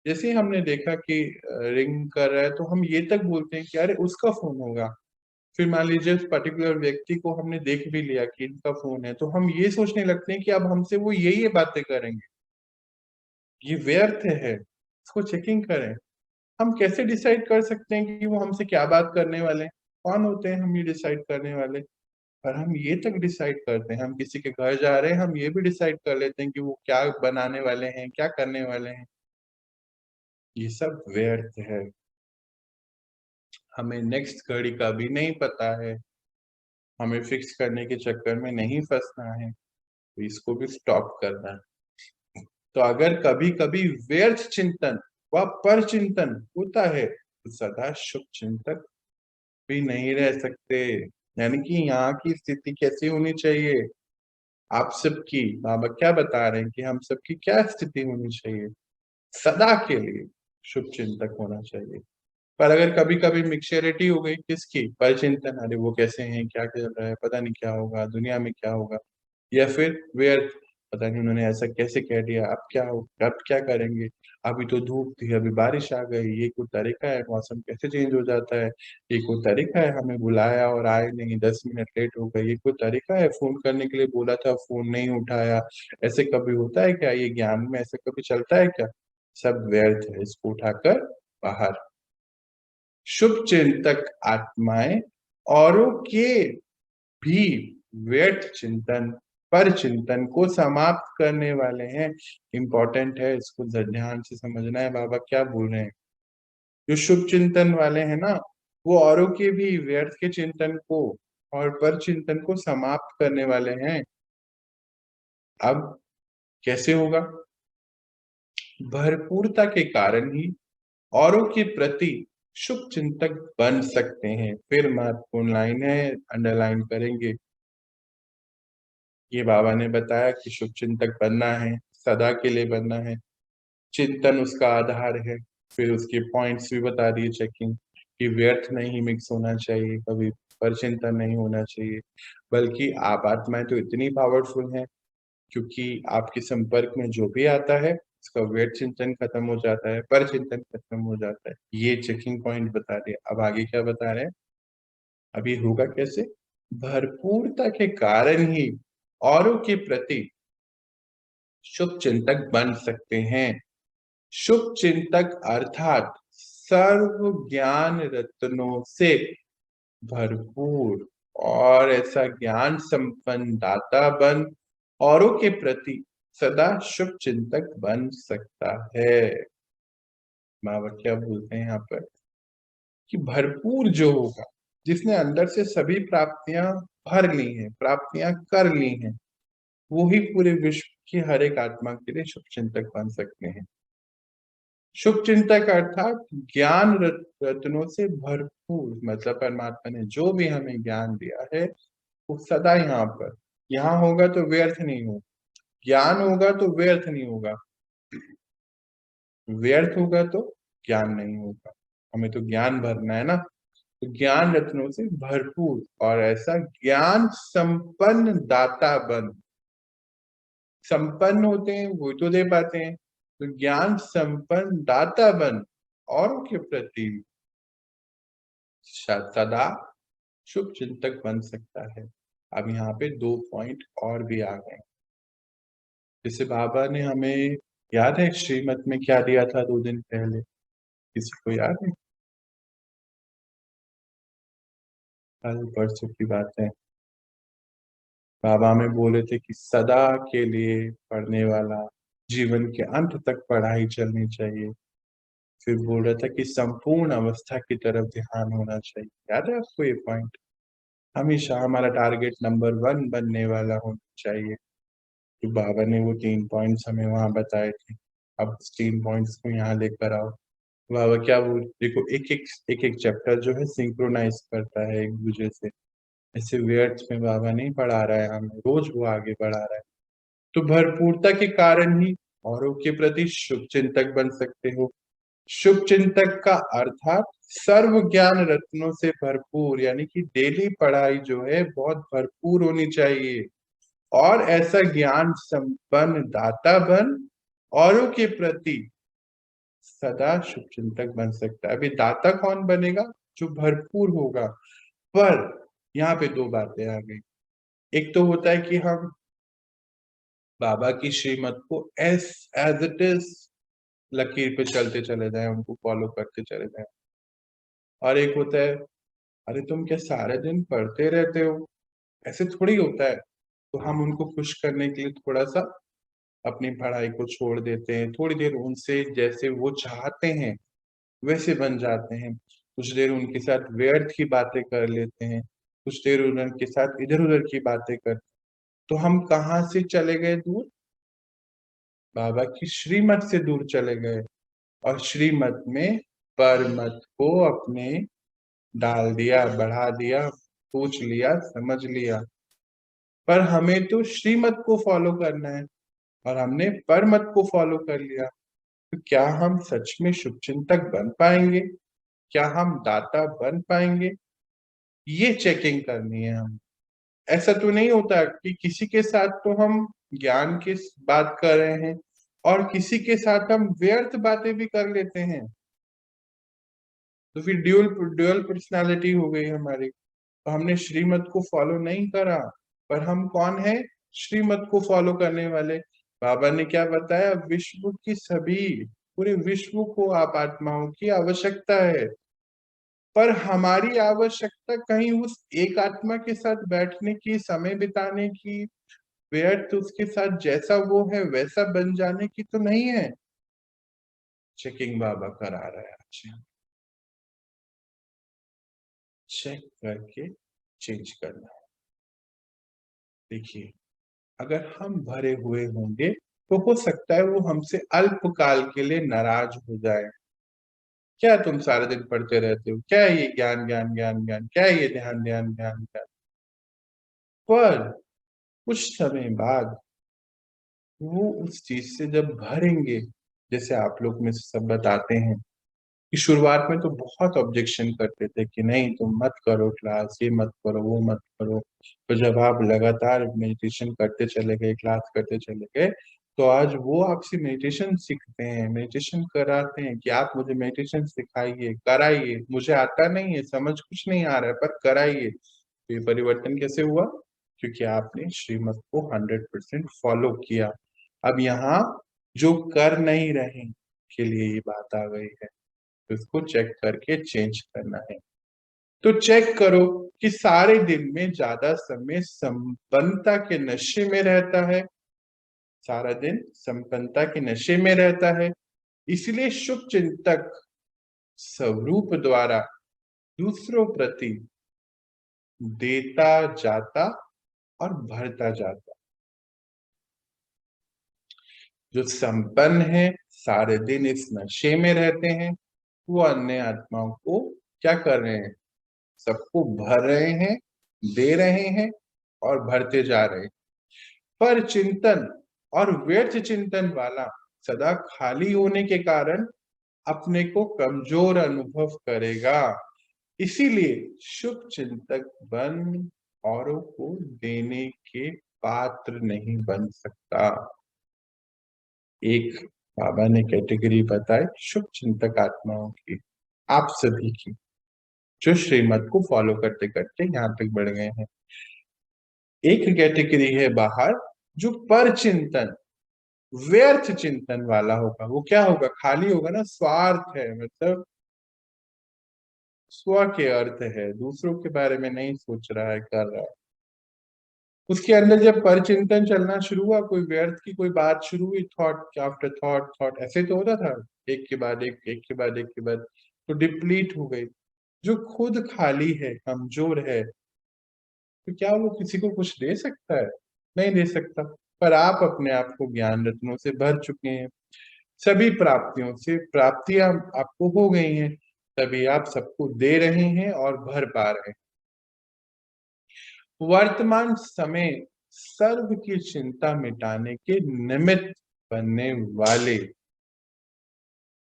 जैसे ही हमने देखा कि रिंग कर रहा है तो हम ये तक बोलते हैं कि अरे उसका फोन होगा। फिर मान लीजिए उस पर्टिकुलर व्यक्ति को हमने देख भी लिया कि इनका फोन है, तो हम ये सोचने लगते हैं कि अब हमसे वो यही बातें करेंगे, ये व्यर्थ है, इसको चेकिंग करें। हम कैसे डिसाइड कर सकते हैं कि वो हमसे क्या बात करने वाले हैं? कौन होते हैं हम ये डिसाइड करने वाले? पर हम ये तक डिसाइड करते हैं, हम किसी के घर जा रहे हैं, हम ये भी डिसाइड कर लेते हैं कि वो क्या बनाने वाले हैं, क्या करने वाले हैं। ये सब व्यर्थ है, हमें नेक्स्ट घड़ी का भी नहीं पता है, हमें फिक्स करने के चक्कर में नहीं फंसना है, तो इसको भी स्टॉप करना है। तो अगर कभी कभी व्यर्थ चिंतन व पर चिंतन होता है तो सदा शुभ चिंतक भी नहीं रह सकते। यानी कि यहाँ की स्थिति कैसी होनी चाहिए? आप सबकी बाबा क्या बता रहे हैं कि हम सबकी क्या स्थिति होनी चाहिए? सदा के लिए शुभ चिंतक होना चाहिए। पर अगर कभी कभी मिक्सचरिटी हो गई किसकी, परचिंतन, अरे वो कैसे हैं, क्या चल रहा है, पता नहीं क्या होगा, दुनिया में क्या होगा, या फिर व्यर्थ, पता नहीं उन्होंने ऐसा कैसे कह दिया, अब क्या हो, अब क्या करेंगे, अभी तो धूप थी अभी बारिश आ गई, ये कोई तरीका है, मौसम कैसे चेंज हो जाता है, ये कोई तरीका है, हमें बुलाया और आए नहीं, 10 मिनट लेट हो गए, ये कोई तरीका है, फोन करने के लिए बोला था फोन नहीं उठाया, ऐसे कभी होता है क्या, ये ज्ञान में ऐसे कभी चलता है क्या, सब व्यर्थ है, इसको उठाकर बाहर। शुभ चिंतक आत्माएं औरों के भी व्यर्थ चिंतन पर चिंतन को समाप्त करने वाले हैं। इंपॉर्टेंट है, इसको ध्यान से समझना है, बाबा क्या बोल रहे हैं। जो शुभ चिंतन वाले हैं ना, वो औरों के भी व्यर्थ के चिंतन को और पर चिंतन को समाप्त करने वाले हैं। अब कैसे होगा, भरपूरता के कारण ही औरों के प्रति शुभ चिंतक बन सकते हैं। फिर महत्वपूर्ण लाइन है, अंडरलाइन करेंगे। ये बाबा ने बताया कि शुभ चिंतक बनना है, सदा के लिए बनना है, चिंतन उसका आधार है। फिर उसके पॉइंट्स भी बता दिए चेकिंग, कि व्यर्थ नहीं मिक्स होना चाहिए, कभी पर चिंतन नहीं होना चाहिए, बल्कि आप आत्माएं तो इतनी पावरफुल हैं, क्योंकि आपके संपर्क में जो भी आता है उसका व्यर्थ चिंतन खत्म हो जाता है, पर चिंतन खत्म हो जाता है। ये चेकिंग पॉइंट बता दिया। अब आगे क्या बता रहे हैं, अभी होगा कैसे, भरपूरता के कारण ही औरों के प्रति शुभ चिंतक बन सकते हैं। शुभ चिंतक अर्थात सर्व ज्ञान रत्नों से भरपूर और ऐसा ज्ञान संपन्न दाता बन औरों के प्रति सदा शुभ चिंतक बन सकता है। बाबा क्या बोलते हैं यहाँ पर, कि भरपूर जो होगा, जिसने अंदर से सभी प्राप्तियां भर ली हैं, प्राप्तियां कर ली हैं, वो ही पूरे विश्व की हर एक आत्मा के लिए शुभ चिंतक बन सकते हैं। शुभ चिंतक अर्थात ज्ञान रत्नों से भरपूर, मतलब परमात्मा ने जो भी हमें ज्ञान दिया है वो सदा यहाँ पर, यहाँ होगा तो व्यर्थ नहीं होगा, ज्ञान होगा तो व्यर्थ नहीं होगा, व्यर्थ होगा तो ज्ञान नहीं होगा, हमें तो ज्ञान भरना है ना। तो ज्ञान रत्नों से भरपूर और ऐसा ज्ञान संपन्न दाता बन, संपन्न होते हैं वो तो दे पाते हैं, तो ज्ञान संपन्न दाता बन और के प्रति सदा शुभ चिंतक बन सकता है। अब यहाँ पे 2 पॉइंट और भी आ गए, जैसे बाबा ने हमें याद है श्रीमत में क्या दिया था 2 दिन पहले, किसी को याद है, कल परसों की बात है, बाबा में बोले थे कि सदा के लिए पढ़ने वाला जीवन के अंत तक पढ़ाई चलनी चाहिए। फिर बोल रहा था कि संपूर्ण अवस्था की तरफ ध्यान होना चाहिए, याद है आपको ये पॉइंट, हमेशा हमारा टारगेट नंबर 1 बनने वाला होना चाहिए। तो बाबा ने वो 3 पॉइंट्स हमें वहां बताए थे, अब 3 पॉइंट्स को यहाँ लेकर आओ। बाबा क्या बोल, देखो एक एक चैप्टर जो है सिंक्रोनाइज करता है एक दूसरे से, ऐसे व्यर्थ में बाबा नहीं पढ़ा रहा है हमें, रोज वो आगे बढ़ा रहा है। तो भरपूरता के कारण ही औरों के प्रति शुभ चिंतक बन सकते हो। शुभ चिंतक का अर्थात सर्व ज्ञान रत्नों से भरपूर, यानी कि डेली पढ़ाई जो है बहुत भरपूर होनी चाहिए, और ऐसा ज्ञान संपन्न दाता बन औरों के प्रति सदा शुभ चिंतक बन सकता है। अभी दाता कौन बनेगा, जो भरपूर होगा। पर यहाँ पे 2 बातें आ गई, एक तो होता है कि हम बाबा की श्रीमत को एज इट इज लकीर पे चलते चले जाएं, उनको फॉलो करते चले जाएं, और एक होता है अरे तुम क्या सारे दिन पढ़ते रहते हो, ऐसे थोड़ी होता है। तो हम उनको खुश करने के लिए थोड़ा सा अपनी पढ़ाई को छोड़ देते हैं, थोड़ी देर उनसे जैसे वो चाहते हैं वैसे बन जाते हैं, कुछ देर उनके साथ व्यर्थ की बातें कर लेते हैं, कुछ देर उनके साथ इधर उधर की बातें कर, तो हम कहाँ से चले गए दूर, बाबा की श्रीमत से दूर चले गए, और श्रीमत में पर मत को अपने डाल दिया, बढ़ा दिया, सोच लिया, समझ लिया। पर हमें तो श्रीमत को फॉलो करना है, और हमने पर मत को फॉलो कर लिया, तो क्या हम सच में शुभचिंतक बन पाएंगे? क्या हम दाता बन पाएंगे, ये चेकिंग करनी है हम। ऐसा तो नहीं होता कि किसी के साथ तो हम ज्ञान की बात कर रहे हैं और किसी के साथ हम व्यर्थ बातें भी कर लेते हैं, तो फिर ड्यूअल ड्यूअल पर्सनालिटी हो गई हमारी। तो हमने श्रीमत को फॉलो नहीं करा, पर हम कौन है, श्रीमत को फॉलो करने वाले। बाबा ने क्या बताया, विश्व की सभी, पूरे विश्व को आप आत्माओं की आवश्यकता है, पर हमारी आवश्यकता कहीं उस एक आत्मा के साथ बैठने की, समय बिताने की, व्यर्थ उसके साथ जैसा वो है वैसा बन जाने की तो नहीं है। चेकिंग बाबा करा रहा है आज, चेक करके चेंज करना है। देखिए, अगर हम भरे हुए होंगे तो हो सकता है वो हमसे अल्पकाल के लिए नाराज हो जाए। क्या तुम सारा दिन पढ़ते रहते हो, क्या ये ज्ञान ज्ञान ज्ञान ज्ञान, क्या ये ध्यान ध्यान ध्यान ध्यान। पर कुछ समय बाद वो उस चीज से जब भरेंगे, जैसे आप लोग में से सब बताते हैं कि शुरुआत में तो बहुत ऑब्जेक्शन करते थे कि नहीं तुम मत करो क्लास, ये मत करो, वो मत करो। तो जब आप लगातार मेडिटेशन करते चले गए, क्लास करते चले गए, तो आज वो आपसे मेडिटेशन सीखते हैं, मेडिटेशन कराते हैं कि आप मुझे मेडिटेशन सिखाइए, कराइए, मुझे आता नहीं है, समझ कुछ नहीं आ रहा है, पर कराइए। तो ये परिवर्तन कैसे हुआ, क्योंकि आपने श्रीमत को 100% फॉलो किया। अब यहाँ जो कर नहीं रहे के लिए ये बात आ गई है, तो इसको चेक करके चेंज करना है। तो चेक करो कि सारे दिन में ज्यादा समय संपन्नता के नशे में रहता है, सारा दिन संपन्नता के नशे में रहता है, इसलिए शुभ चिंतक स्वरूप द्वारा दूसरों प्रति देता जाता और भरता जाता। जो संपन्न है, सारे दिन इस नशे में रहते हैं, वो अन्य आत्माओं को क्या कर रहे हैं, सबको भर रहे हैं, दे रहे हैं और भरते जा रहे हैं। पर चिंतन और व्यर्थ चिंतन वाला सदा खाली होने के कारण अपने को कमजोर अनुभव करेगा, इसीलिए शुभ चिंतक बन औरों को देने के पात्र नहीं बन सकता। एक बाबा ने कैटेगरी बताई शुभ चिंतक आत्माओं की, आप सभी की, जो श्रीमत को फॉलो करते करते यहाँ तक बढ़ गए हैं। एक कैटेगरी है बाहर, जो पर चिंतन, व्यर्थ चिंतन वाला होगा। वो क्या होगा, खाली होगा ना, स्वार्थ है, मतलब स्व के अर्थ है, दूसरों के बारे में नहीं सोच रहा है, कर रहा है। उसके अंदर जब पर चिंतन चलना शुरू हुआ, कोई व्यर्थ की कोई बात शुरू हुई, थॉट आफ्टर थॉट थॉट, ऐसे तो होता था, एक के बाद एक के बाद एक के बाद, तो डिप्लीट हो गई। जो खुद खाली है, कमजोर है, तो क्या वो किसी को कुछ दे सकता है, नहीं दे सकता। पर आप अपने आप को ज्ञान रत्नों से भर चुके हैं, सभी प्राप्तियों से प्राप्तियां आपको हो गई हैं, तभी आप सबको दे रहे हैं और भर पा रहे हैं। वर्तमान समय सर्व की चिंता मिटाने के निमित्त बनने वाले,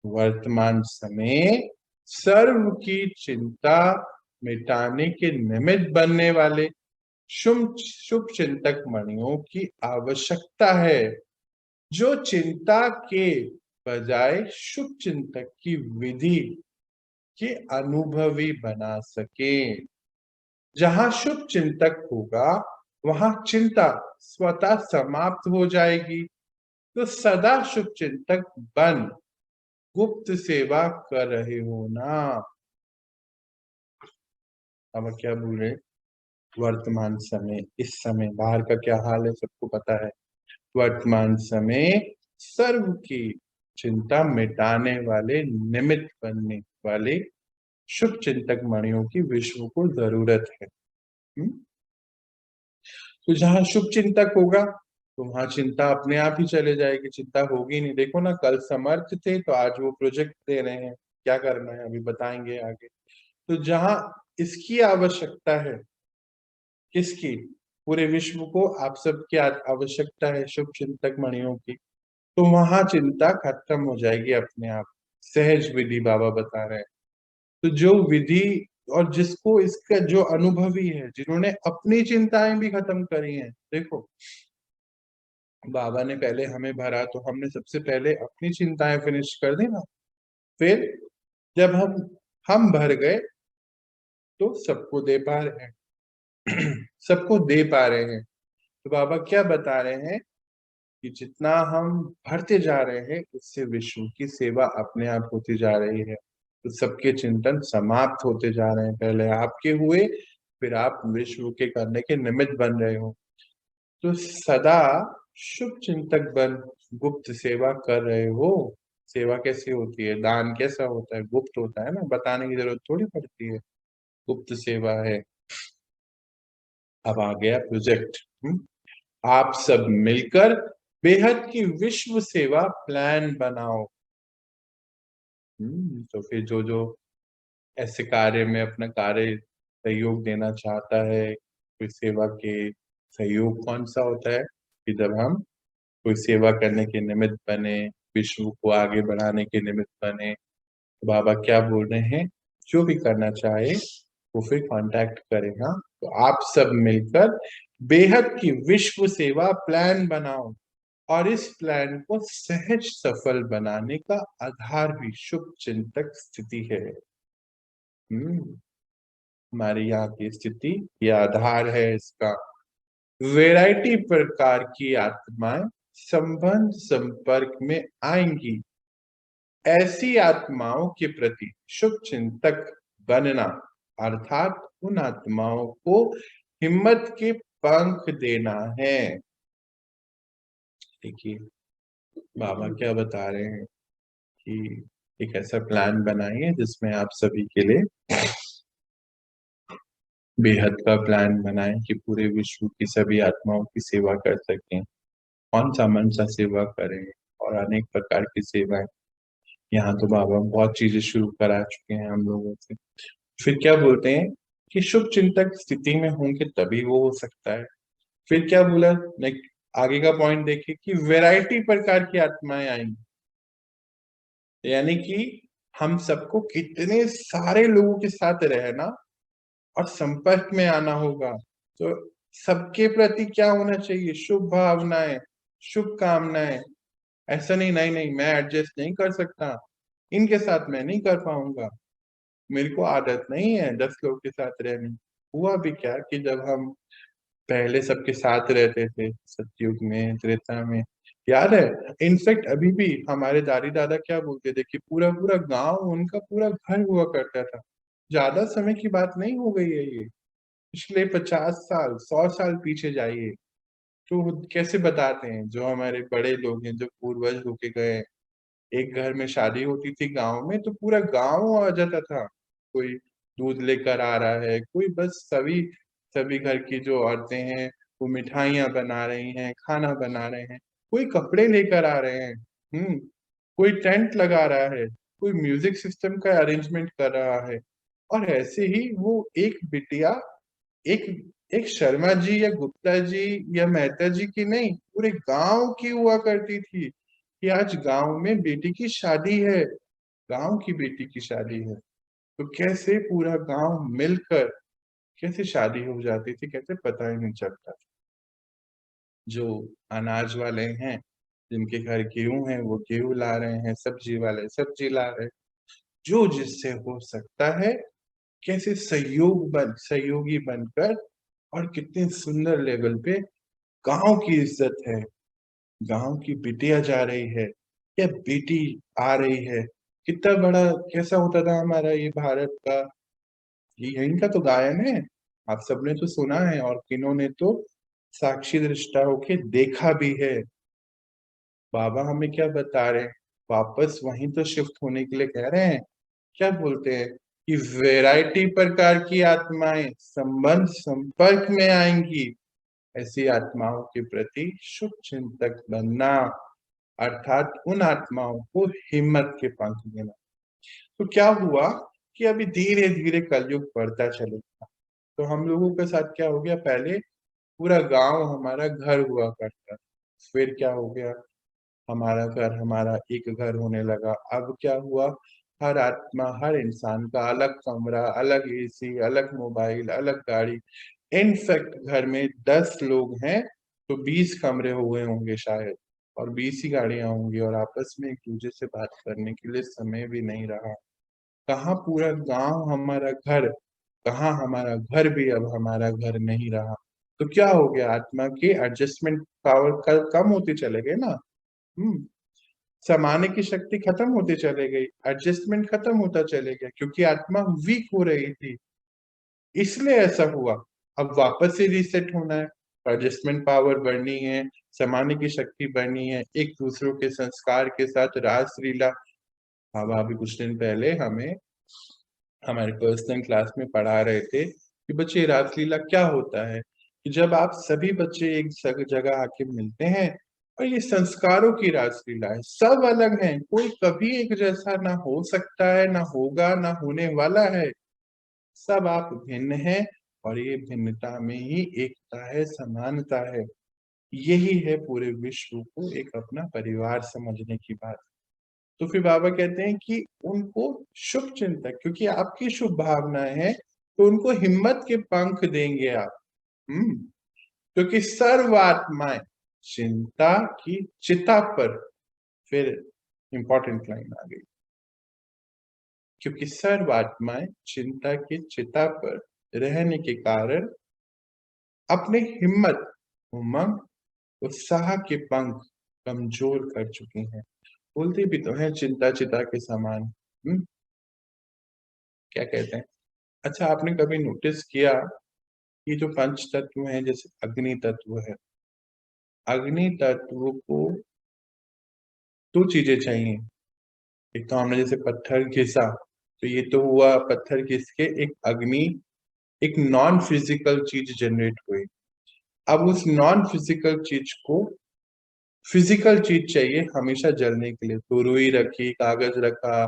वर्तमान समय सर्व की चिंता मिटाने के निमित्त बनने वाले शुभ शुभ चिंतक मणियों की आवश्यकता है, जो चिंता के बजाय शुभ चिंतक की विधि के अनुभवी बना सके। जहां शुभ चिंतक होगा वहां चिंता स्वतः समाप्त हो जाएगी। तो सदा शुभ चिंतक बन गुप्त सेवा कर रहे हो ना। अब क्या बोल रहे, वर्तमान समय, इस समय बाहर का क्या हाल है सबको पता है। वर्तमान समय सर्व की चिंता मिटाने वाले, निमित्त बनने वाले शुभ चिंतक मणियों की विश्व को जरूरत है। तो जहां शुभ चिंतक होगा तो वहां चिंता अपने आप ही चले जाएगी, चिंता होगी नहीं। देखो ना, कल समर्थ थे तो आज वो प्रोजेक्ट दे रहे हैं, क्या करना है अभी बताएंगे आगे। तो जहां इसकी आवश्यकता है, किसकी, पूरे विश्व को आप सबकी आवश्यकता है शुभ चिंतक मणियों की, तो वहां चिंता खत्म हो जाएगी अपने आप। सहज विधि बाबा बता रहे हैं, तो जो विधि और जिसको इसका जो अनुभवी है, जिन्होंने अपनी चिंताएं भी खत्म करी हैं, देखो बाबा ने पहले हमें भरा तो हमने सबसे पहले अपनी चिंताएं फिनिश कर दी ना। फिर जब हम भर गए तो सबको दे पा रहे हैं सबको दे पा रहे हैं। तो बाबा क्या बता रहे हैं कि जितना हम भरते जा रहे हैं उससे विश्व की सेवा अपने आप होती जा रही है। तो सबके चिंतन समाप्त होते जा रहे हैं, पहले आपके हुए, फिर आप विश्व के करने के निमित्त बन रहे हो। तो सदा शुभ चिंतक बन गुप्त सेवा कर रहे हो। सेवा कैसे होती है, दान कैसा होता है, गुप्त होता है ना, बताने की जरूरत थोड़ी पड़ती है, गुप्त सेवा है। अब आ गया प्रोजेक्ट। आप सब मिलकर बेहद की विश्व सेवा प्लान बनाओ। तो फिर जो जो ऐसे कार्य में अपना कार्य सहयोग देना चाहता है, कोई सेवा के सहयोग कौन सा होता है कि जब हम कोई सेवा करने के निमित्त बने, विश्व को आगे बढ़ाने के निमित्त बने। तो बाबा क्या बोल रहे हैं, जो भी करना चाहे वो फिर कांटेक्ट करेगा। तो आप सब मिलकर बेहद की विश्व सेवा प्लान बनाओ और इस प्लान को सहज सफल बनाने का आधार भी शुभ चिंतक स्थिति है। हमारे यहाँ की स्थिति ये आधार है इसका। वैरायटी प्रकार की आत्माएं संबंध संपर्क में आएंगी। ऐसी आत्माओं के प्रति शुभ चिंतक बनना अर्थात उन आत्माओं को हिम्मत के पंख देना है। देखिए बाबा क्या बता रहे हैं कि एक ऐसा प्लान बनाइए जिसमें आप सभी के लिए बेहद का प्लान बनाएं कि पूरे विश्व की सभी आत्माओं की सेवा कर सकें। कौन सा मन सा सेवा करें और अनेक प्रकार की सेवाएं। यहाँ तो बाबा बहुत चीजें शुरू करा चुके हैं हम लोगों से। फिर क्या बोलते हैं कि शुभ चिंतक स्थिति में होंगे तभी वो हो सकता है। फिर क्या बोला, आगे का पॉइंट देखिए कि वैरायटी प्रकार की आत्माएं आएंगी, यानी कि हम सबको कितने सारे लोगों के साथ रहना और संपर्क में आना होगा। तो सबके प्रति क्या होना चाहिए, शुभ भावनाएं, शुभ कामनाएं। ऐसा नहीं नहीं नहीं मैं एडजस्ट नहीं कर सकता, इनके साथ मैं नहीं कर पाऊंगा, मेरे को आदत नहीं है 10 लोग के साथ रहने। हुआ भी क्या कि जब हम पहले सबके साथ रहते थे सतयुग में, त्रेता में, याद है इनफैक्ट अभी भी हमारे दादी दादा क्या बोलते थे कि पूरा पूरा गांव उनका पूरा घर हुआ करता था। ज्यादा समय की बात नहीं हो गई है ये, पिछले 50 साल 100 साल पीछे जाइए तो कैसे बताते हैं जो हमारे बड़े लोग हैं जो पूर्वज होके गए। एक घर में शादी होती थी गांव में तो पूरा गांव आ जाता था। कोई दूध लेकर आ रहा है, कोई बस सभी सभी घर की जो औरतें हैं वो मिठाइयाँ बना रही हैं, खाना बना रहे हैं, कोई कपड़े लेकर आ रहे हैं, कोई टेंट लगा रहा है, कोई म्यूजिक सिस्टम का अरेंजमेंट कर रहा है। और ऐसे ही वो एक बिटिया, एक एक शर्मा जी या गुप्ता जी या मेहता जी की नहीं, पूरे गांव की हुआ करती थी कि आज गांव में बेटी की शादी है, गांव की बेटी की शादी है। तो कैसे पूरा गांव मिलकर कैसे शादी हो जाती थी, कैसे पता ही नहीं चलता। जो अनाज वाले हैं जिनके घर गेहूं है वो गेहूं ला रहे हैं, सब्जी वाले सब्जी ला रहे हैं, जो जिससे हो सकता है कैसे सहयोगी बनकर। और कितने सुंदर लेवल पे गांव की इज्जत है, गांव की बिटिया जा रही है या बेटी आ रही है। कितना बड़ा कैसा होता था हमारा ये भारत का, ये यहीं का तो गायन है, आप सबने तो सुना है और किन्होंने तो साक्षी दृष्टा होके देखा भी है। बाबा हमें क्या बता रहे हैं, वापस वहीं तो शिफ्ट होने के लिए कह रहे हैं। क्या बोलते हैं कि वैरायटी प्रकार की आत्माएं संबंध संपर्क में आएंगी। ऐसी आत्माओं के प्रति शुभ चिंतक बनना अर्थात उन आत्माओं को हिम्मत के पंख देना। तो क्या हुआ कि अभी धीरे धीरे कलयुग बढ़ता चलेगा। तो हम लोगों के साथ क्या हो गया, पहले पूरा गांव हमारा घर हुआ करता, फिर क्या हो गया, हमारा घर हमारा एक घर होने लगा। अब क्या हुआ, हर आत्मा, हर इंसान का अलग कमरा, अलग एसी, अलग मोबाइल, अलग गाड़ी। इनफैक्ट घर में 10 लोग हैं तो 20 कमरे हुए होंगे शायद, और 20 ही गाड़ियां होंगी, और आपस में एक दूसरे से बात करने के लिए समय भी नहीं रहा। कहाँ पूरा गांव हमारा घर, कहाँ हमारा घर भी अब हमारा घर नहीं रहा। तो क्या हो गया, आत्मा की एडजस्टमेंट पावर कम होती चले गए ना। समाने की शक्ति खत्म होती चले गई, एडजस्टमेंट खत्म होता चले गया, क्योंकि आत्मा वीक हो रही थी, इसलिए ऐसा हुआ। अब वापस से रीसेट होना है, एडजस्टमेंट पावर बढ़नी है, समाने की शक्ति बढ़नी है, एक दूसरों के संस्कार के साथ रास लीला। अब अभी कुछ दिन पहले हमें हमारे पर्सनल क्लास में पढ़ा रहे थे कि बच्चे रासलीला क्या होता है, कि जब आप सभी बच्चे एक जगह आके मिलते हैं, और ये संस्कारों की रासलीला है, सब अलग हैं, कोई कभी एक जैसा ना हो सकता है, ना होगा, ना होने वाला है। सब आप भिन्न हैं, और ये भिन्नता में ही एकता है, समानता है। यही है पूरे विश्व को एक अपना परिवार समझने की बात। तो फिर बाबा कहते हैं कि उनको शुभ चिंतक, क्योंकि आपकी शुभ भावनाएं हैं, तो उनको हिम्मत के पंख देंगे आप। क्योंकि सर्वात्माएं चिंता की चिता पर, फिर इंपॉर्टेंट लाइन आ गई, क्योंकि सर्वात्माएं चिंता की चिता पर रहने के कारण अपने हिम्मत, उमंग, उत्साह के पंख कमजोर कर चुकी हैं। बोलती भी तो है चिंता चिता के समान। क्या कहते हैं। अच्छा, आपने कभी नोटिस किया, ये जो पंच तत्व हैं, जैसे अग्नि तत्व है, अग्नि तत्व को 2 चीजें चाहिए। एक तो हमने जैसे पत्थर घिसा, तो ये तो हुआ पत्थर घिस के एक अग्नि, एक नॉन फिजिकल चीज जनरेट हुई। अब उस नॉन फिजिकल चीज को फिजिकल चीज चाहिए हमेशा जलने के लिए, तो रुई रखी, कागज रखा,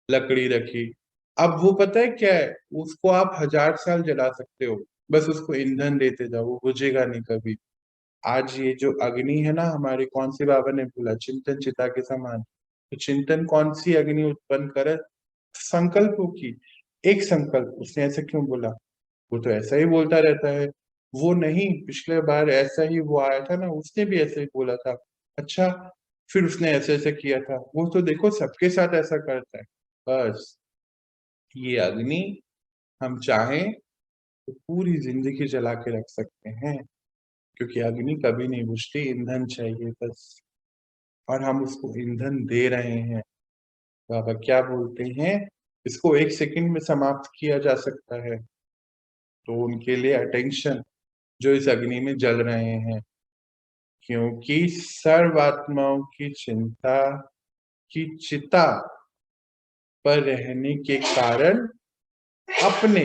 लकड़ी रखी। अब वो पता है क्या है, उसको आप 1000 साल जला सकते हो, बस उसको ईंधन देते जाओ, वो बुझेगा नहीं कभी। आज ये जो अग्नि है ना हमारे, कौन सी बाबा ने बोला, चिंतन चिता के समान। तो चिंतन कौन सी अग्नि उत्पन्न करे, संकल्पों की। एक संकल्प, उसने ऐसा क्यों बोला, वो तो ऐसा ही बोलता रहता है। वो नहीं, पिछले बार ऐसा ही वो आया था ना, उसने भी ऐसा ही बोला था। अच्छा, फिर उसने ऐसे ऐसे किया था, वो तो देखो सबके साथ ऐसा करता है। बस ये अग्नि हम चाहें तो पूरी जिंदगी जला के रख सकते हैं, क्योंकि अग्नि कभी नहीं बुझती, ईंधन चाहिए बस, और हम उसको ईंधन दे रहे हैं। बाबा क्या बोलते हैं, इसको 1 सेकंड में समाप्त किया जा सकता है, तो उनके लिए अटेंशन, जो इस अग्नि में जल रहे हैं, क्योंकि सर्वात्माओं की चिंता की चिता पर रहने के कारण अपने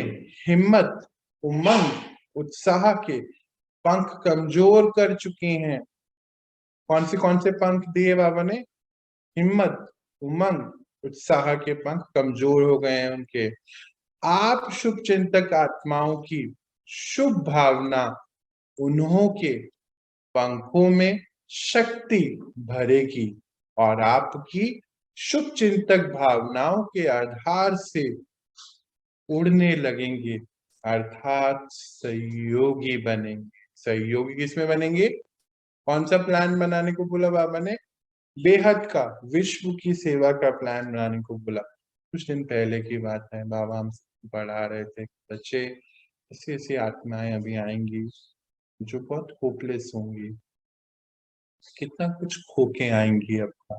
हिम्मत, उमंग, उत्साह के पंख कमजोर कर चुकी हैं। कौन से पंख दिए बाबा ने, हिम्मत, उमंग, उत्साह के पंख कमजोर हो गए हैं उनके। आप शुभ चिंतक आत्माओं की शुभ भावना उन्हों के पंखों में शक्ति भरेगी, और आपकी शुभ चिंतक भावनाओं के आधार से उड़ने लगेंगे, अर्थात सहयोगी बनेंगे। सहयोगी किसमें बनेंगे, कौन सा प्लान बनाने को बोला बाबा ने, बेहद का, विश्व की सेवा का प्लान बनाने को बोला। कुछ दिन पहले की बात है, बाबा हम पढ़ा रहे थे, बच्चे ऐसी ऐसी आत्माएं अभी आएंगी जो बहुत होपलेस होंगी, कितना कुछ खो के आएंगी अपना।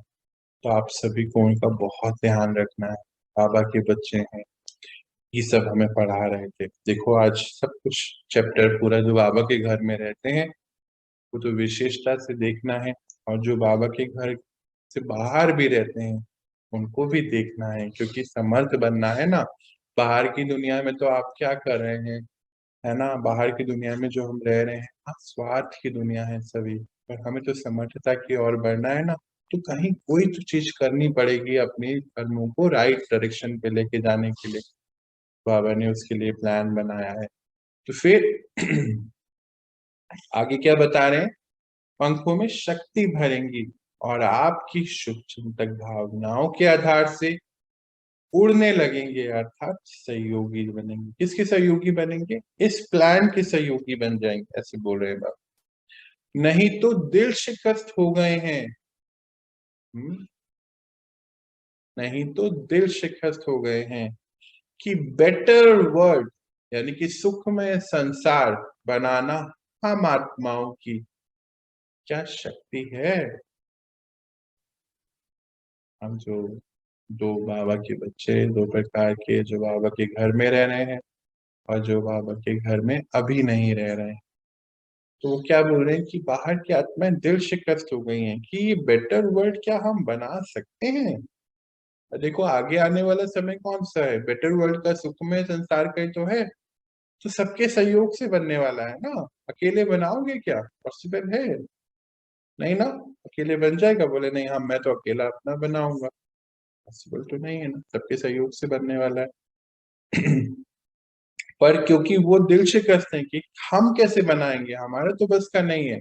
तो आप सभी को उनका बहुत ध्यान रखना है, बाबा के बच्चे हैं, ये सब हमें पढ़ा रहे थे। देखो आज सब कुछ चैप्टर पूरा जो बाबा के घर में रहते हैं वो तो विशेषता से देखना है, और जो बाबा के घर से बाहर भी रहते हैं उनको भी देखना है, क्योंकि समर्थ बनना है ना। बाहर की दुनिया में तो आप क्या कर रहे हैं, है ना, बाहर की दुनिया में जो हम रह रहे हैं, स्वार्थ की दुनिया है सभी, और हमें तो समर्थता की ओर बढ़ना है ना। तो कहीं कोई तो चीज करनी पड़ेगी अपनी कर्मों को राइट डायरेक्शन पे लेके जाने के लिए, बाबा ने उसके लिए प्लान बनाया है। तो फिर आगे क्या बता रहे हैं, पंखों में शक्ति भरेंगी, और आपकी शुभ चिंतक भावनाओं के आधार से उड़ने लगेंगे, अर्थात सहयोगी बनेंगे। किसके सहयोगी बनेंगे? इस प्लान के सहयोगी बन जाएंगे, ऐसे बोल रहे हैं बाबा। नहीं तो दिल शिकस्त हो गए हैं। नहीं तो दिल शिकस्त हो गए हैं कि बेटर वर्ल्ड यानी कि सुखमय संसार बनाना हम आत्माओं की क्या शक्ति है। हम जो दो बाबा के बच्चे, दो प्रकार के, जो बाबा के घर में रह रहे हैं और जो बाबा के घर में अभी नहीं रह रहे हैं, तो वो क्या बोल रहे हैं कि बाहर की आत्माएं दिल शिकस्त हो गई हैं कि ये बेटर वर्ल्ड क्या हम बना सकते हैं। देखो आगे आने वाला समय कौन सा है, बेटर वर्ल्ड का, सुखमय संसार का ही तो है। तो सबके सहयोग से बनने वाला है ना। अकेले बनाओगे क्या? पॉसिबल है नहीं ना। अकेले बन जाएगा? बोले नहीं, हम मैं तो अकेला अपना बनाऊंगा। पॉसिबल तो नहीं है ना, सबके सहयोग से बनने वाला है। पर क्योंकि वो दिल शिकस्त है कि हम कैसे बनाएंगे, हमारे तो बस का नहीं है।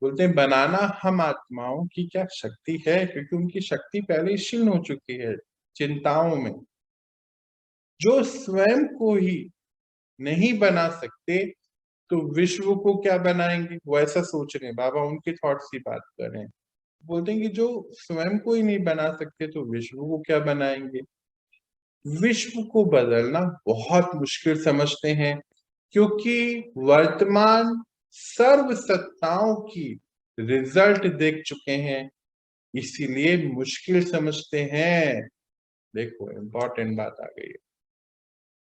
बोलते हैं बनाना हम आत्माओं की क्या शक्ति है, क्योंकि उनकी शक्ति पहले ही क्षीण हो चुकी है चिंताओं में। जो स्वयं को ही नहीं बना सकते तो विश्व को क्या बनाएंगे, वो ऐसा सोच रहे हैं बाबा, उनके थॉट्स की बात कर रहे हैं। बोलते हैं कि जो स्वयं को ही नहीं बना सकते तो विश्व को क्या बनाएंगे। विश्व को बदलना बहुत मुश्किल समझते हैं, क्योंकि वर्तमान सर्व सत्ताओं की रिजल्ट देख चुके हैं, इसीलिए मुश्किल समझते हैं। देखो इंपॉर्टेंट बात आ गई है।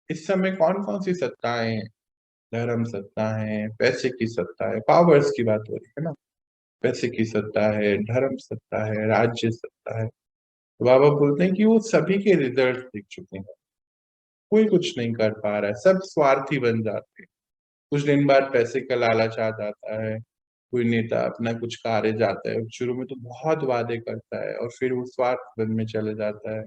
इस समय कौन कौन सी सत्ताएं हैं? धर्म सत्ता है, पैसे की सत्ता है, पावर्स की बात हो रही है ना। पैसे की सत्ता है, धर्म सत्ता है, राज्य सत्ता है। तो बाबा बोलते हैं कि वो सभी के रिजल्ट दिख चुके हैं, कोई कुछ नहीं कर पा रहा है, सब स्वार्थी बन जाते हैं। कुछ दिन बाद पैसे का लालच आ जाता है, कोई नेता अपना कुछ कार्य जाता है, शुरू में तो बहुत वादे करता है और फिर वो स्वार्थ बन में चले जाता है।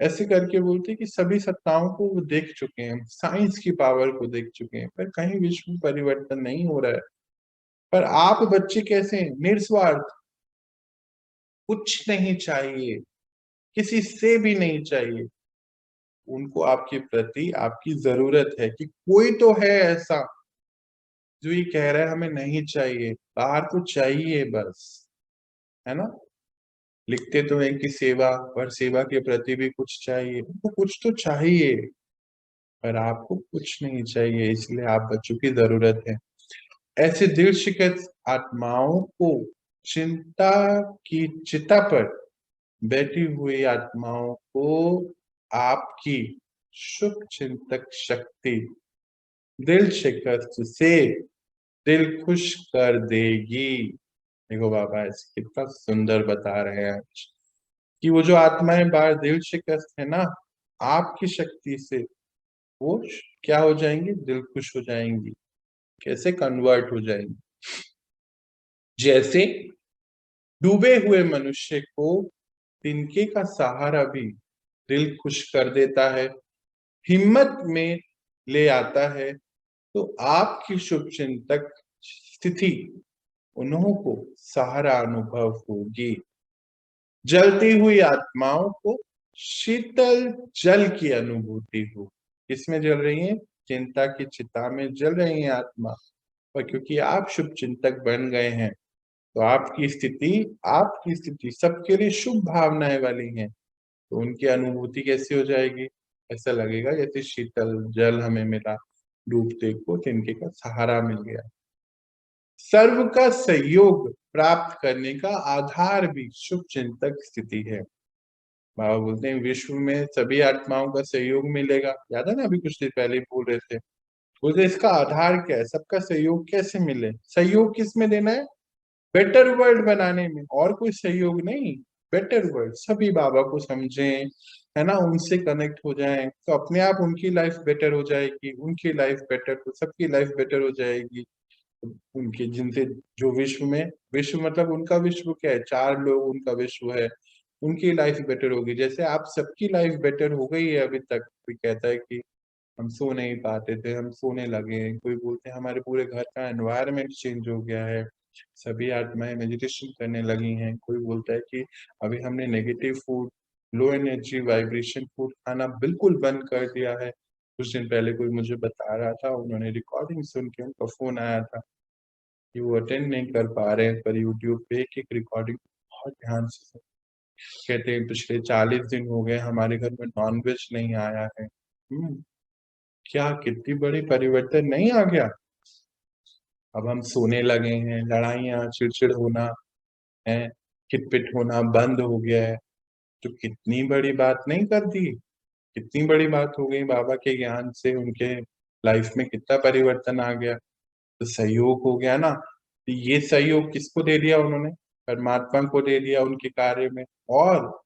ऐसे करके बोलते हैं कि सभी सत्ताओं को वो देख चुके हैं, साइंस की पावर को देख चुके हैं, पर कहीं विश्व में परिवर्तन नहीं हो रहा है। पर आप बच्चे कैसे हैं? निस्वार्थ, कुछ नहीं चाहिए, किसी से भी नहीं चाहिए। उनको आपके प्रति आपकी जरूरत है कि कोई तो है ऐसा जो ये कह रहा है हमें नहीं चाहिए, बाहर को चाहिए बस, है ना। लिखते तो है कि सेवा, पर सेवा के प्रति भी कुछ चाहिए, उनको कुछ तो चाहिए, पर आपको कुछ नहीं चाहिए, इसलिए आप बच्चों की जरूरत है। ऐसे दिल शिकस्त आत्माओं को चिंता की चिता पर बैठी हुई आत्माओं को आपकी शुभ चिंतक शक्ति दिल शिकस्त से दिल खुश कर देगी। देखो बाबा ऐसे कितना सुंदर बता रहे हैं आज कि वो जो आत्माएं बाहर दिल शिकस्त है ना, आपकी शक्ति से वो क्या हो जाएंगी, दिल खुश हो जाएंगी। कैसे कन्वर्ट हो जाएंगी? जैसे डूबे हुए मनुष्य को तिनके का सहारा भी दिल खुश कर देता है, हिम्मत में ले आता है। तो आपकी शुभ चिंतक स्थिति उन्हों को सहारा अनुभव होगी। जलती हुई आत्माओं को शीतल जल की अनुभूति हो। किसमें जल रही है? चिंता की चिता में जल रही है आत्मा। और क्योंकि आप शुभ चिंतक बन गए हैं तो आपकी स्थिति सबके लिए शुभ भावनाएं वाली हैं। तो उनकी अनुभूति कैसी हो जाएगी? ऐसा लगेगा जैसे शीतल जल हमें मिला, डूबते को तिनके का सहारा मिल गया। सर्व का सहयोग प्राप्त करने का आधार भी शुभ चिंतक स्थिति है। बाबा बोलते हैं विश्व में सभी आत्माओं का सहयोग मिलेगा। याद है ना, अभी कुछ देर पहले ही बोल रहे थे। बोलते इसका आधार क्या है, सबका सहयोग कैसे मिले? सहयोग किस में देना है? बेटर वर्ल्ड बनाने में, और कोई सहयोग नहीं। बेटर वर्ल्ड, सभी बाबा को समझें, है ना, उनसे कनेक्ट हो जाएं तो अपने आप उनकी लाइफ बेटर हो जाएगी, उनकी लाइफ बेटर, तो सबकी लाइफ बेटर हो जाएगी। उनके जिनसे जो विश्व में, विश्व मतलब उनका विश्व क्या है, चार लोग उनका विश्व है, उनकी लाइफ बेटर होगी। जैसे आप सबकी लाइफ बेटर हो गई है अभी तक। कोई कहता है कि हम सो नहीं पाते थे, हम सोने लगे हैं। कोई बोलते हैं हमारे पूरे घर का एनवायरनमेंट चेंज हो गया है, सभी आत्माएं मेडिटेशन करने लगी हैं। कोई बोलता है कि अभी हमने negative food low energy vibration food खाना बिल्कुल बंद कर दिया है। कुछ दिन पहले कोई मुझे बता रहा था, उन्होंने रिकॉर्डिंग सुन के उनका फोन आया था कि वो अटेंड नहीं कर पा रहे हैं, पर यूट्यूब पे एक रिकॉर्डिंग बहुत ध्यान से सुने। कहते हैं पिछले 40 दिन हो गए हमारे घर में नॉनवेज नहीं आया है। क्या कितनी बड़ी परिवर्तन नहीं आ गया? अब हम सोने लगे हैं, लड़ाइयाँ, चिड़चिड़ होना है, खिटपिट होना बंद हो गया है। तो कितनी बड़ी बात नहीं कर दी? कितनी बड़ी बात हो गई बाबा के ज्ञान से, उनके लाइफ में कितना परिवर्तन आ गया। तो सहयोग हो गया ना। तो ये सहयोग किसको दे दिया उन्होंने? परमात्मा को दे दिया उनके कार्य में। और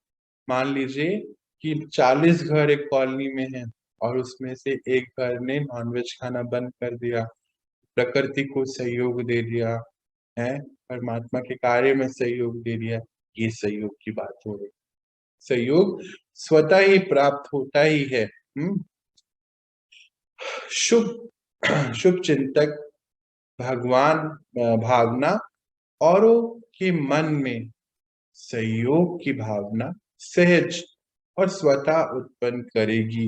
मान लीजिए कि 40 घर एक कॉलोनी में है और उसमें से एक घर ने नॉनवेज खाना बंद कर दिया, प्रकृति को सहयोग दे दिया है, परमात्मा के कार्य में सहयोग दे दिया। ये सहयोग की बात हो रही। सहयोग स्वतः ही प्राप्त होता ही है। शुभ शुभ चिंतक भगवान भावना औरों के मन में सहयोग की भावना सहज और स्वतः उत्पन्न करेगी।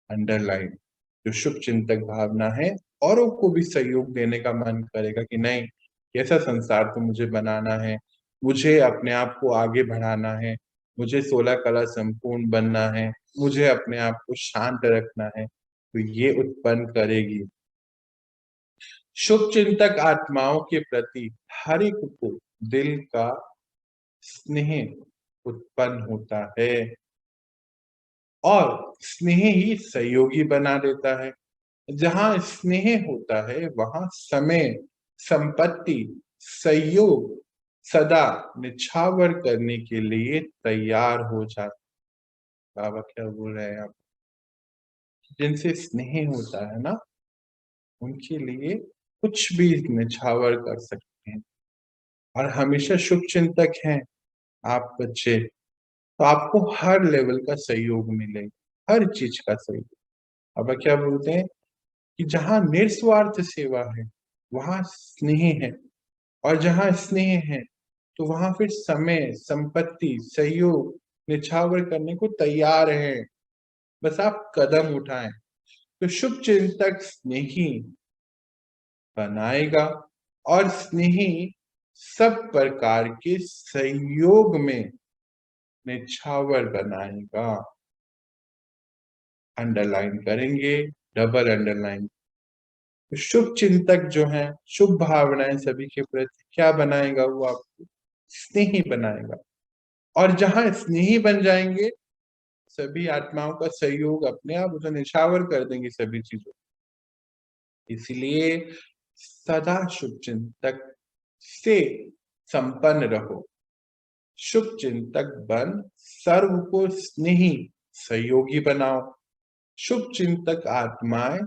अंडरलाइन। जो शुभ चिंतक भावना है, औरों को भी सहयोग देने का मन करेगा कि नहीं, कैसा संसार तो मुझे बनाना है, मुझे अपने आप को आगे बढ़ाना है, मुझे 16 कला संपूर्ण बनना है, मुझे अपने आप को शांत रखना है, तो ये उत्पन्न करेगी। शुभ चिंतक आत्माओं के प्रति हर एक को दिल का स्नेह उत्पन्न होता है और स्नेह ही सहयोगी बना देता है। जहां स्नेह होता है वहां समय, संपत्ति, सहयोग सदा निछावर करने के लिए तैयार हो जाता। बाबा क्या बोल रहे हैं आप? जिनसे स्नेह होता है ना, उनके लिए कुछ भी निछावर कर सकते हैं। और हमेशा शुभ चिंतक हैं आप बच्चे, तो आपको हर लेवल का सहयोग मिलेगा, हर चीज का सहयोग। अब क्या बोलते हैं कि जहां निस्वार्थ सेवा है वहां स्नेह है, और जहां स्नेह है तो वहां फिर समय, संपत्ति, सहयोग निछावर करने को तैयार है। बस आप कदम उठाएं। तो शुभ चिंतक स्नेही बनाएगा और स्नेही सब प्रकार के सहयोग में निछावर बनाएगा। अंडरलाइन करेंगे, डबल अंडरलाइन। शुभ चिंतक जो है, शुभ भावनाएं सभी के प्रति क्या बनाएगा? वो आपको स्नेही बनाएगा। और जहां स्नेही बन जाएंगे, सभी आत्माओं का सहयोग अपने आप उसे निछावर कर देंगे सभी चीजों। इसलिए सदा शुभ चिंतक से संपन्न रहो। शुभ चिंतक बन सर्व को स्नेही सहयोगी बनाओ। शुभ चिंतक आत्माएं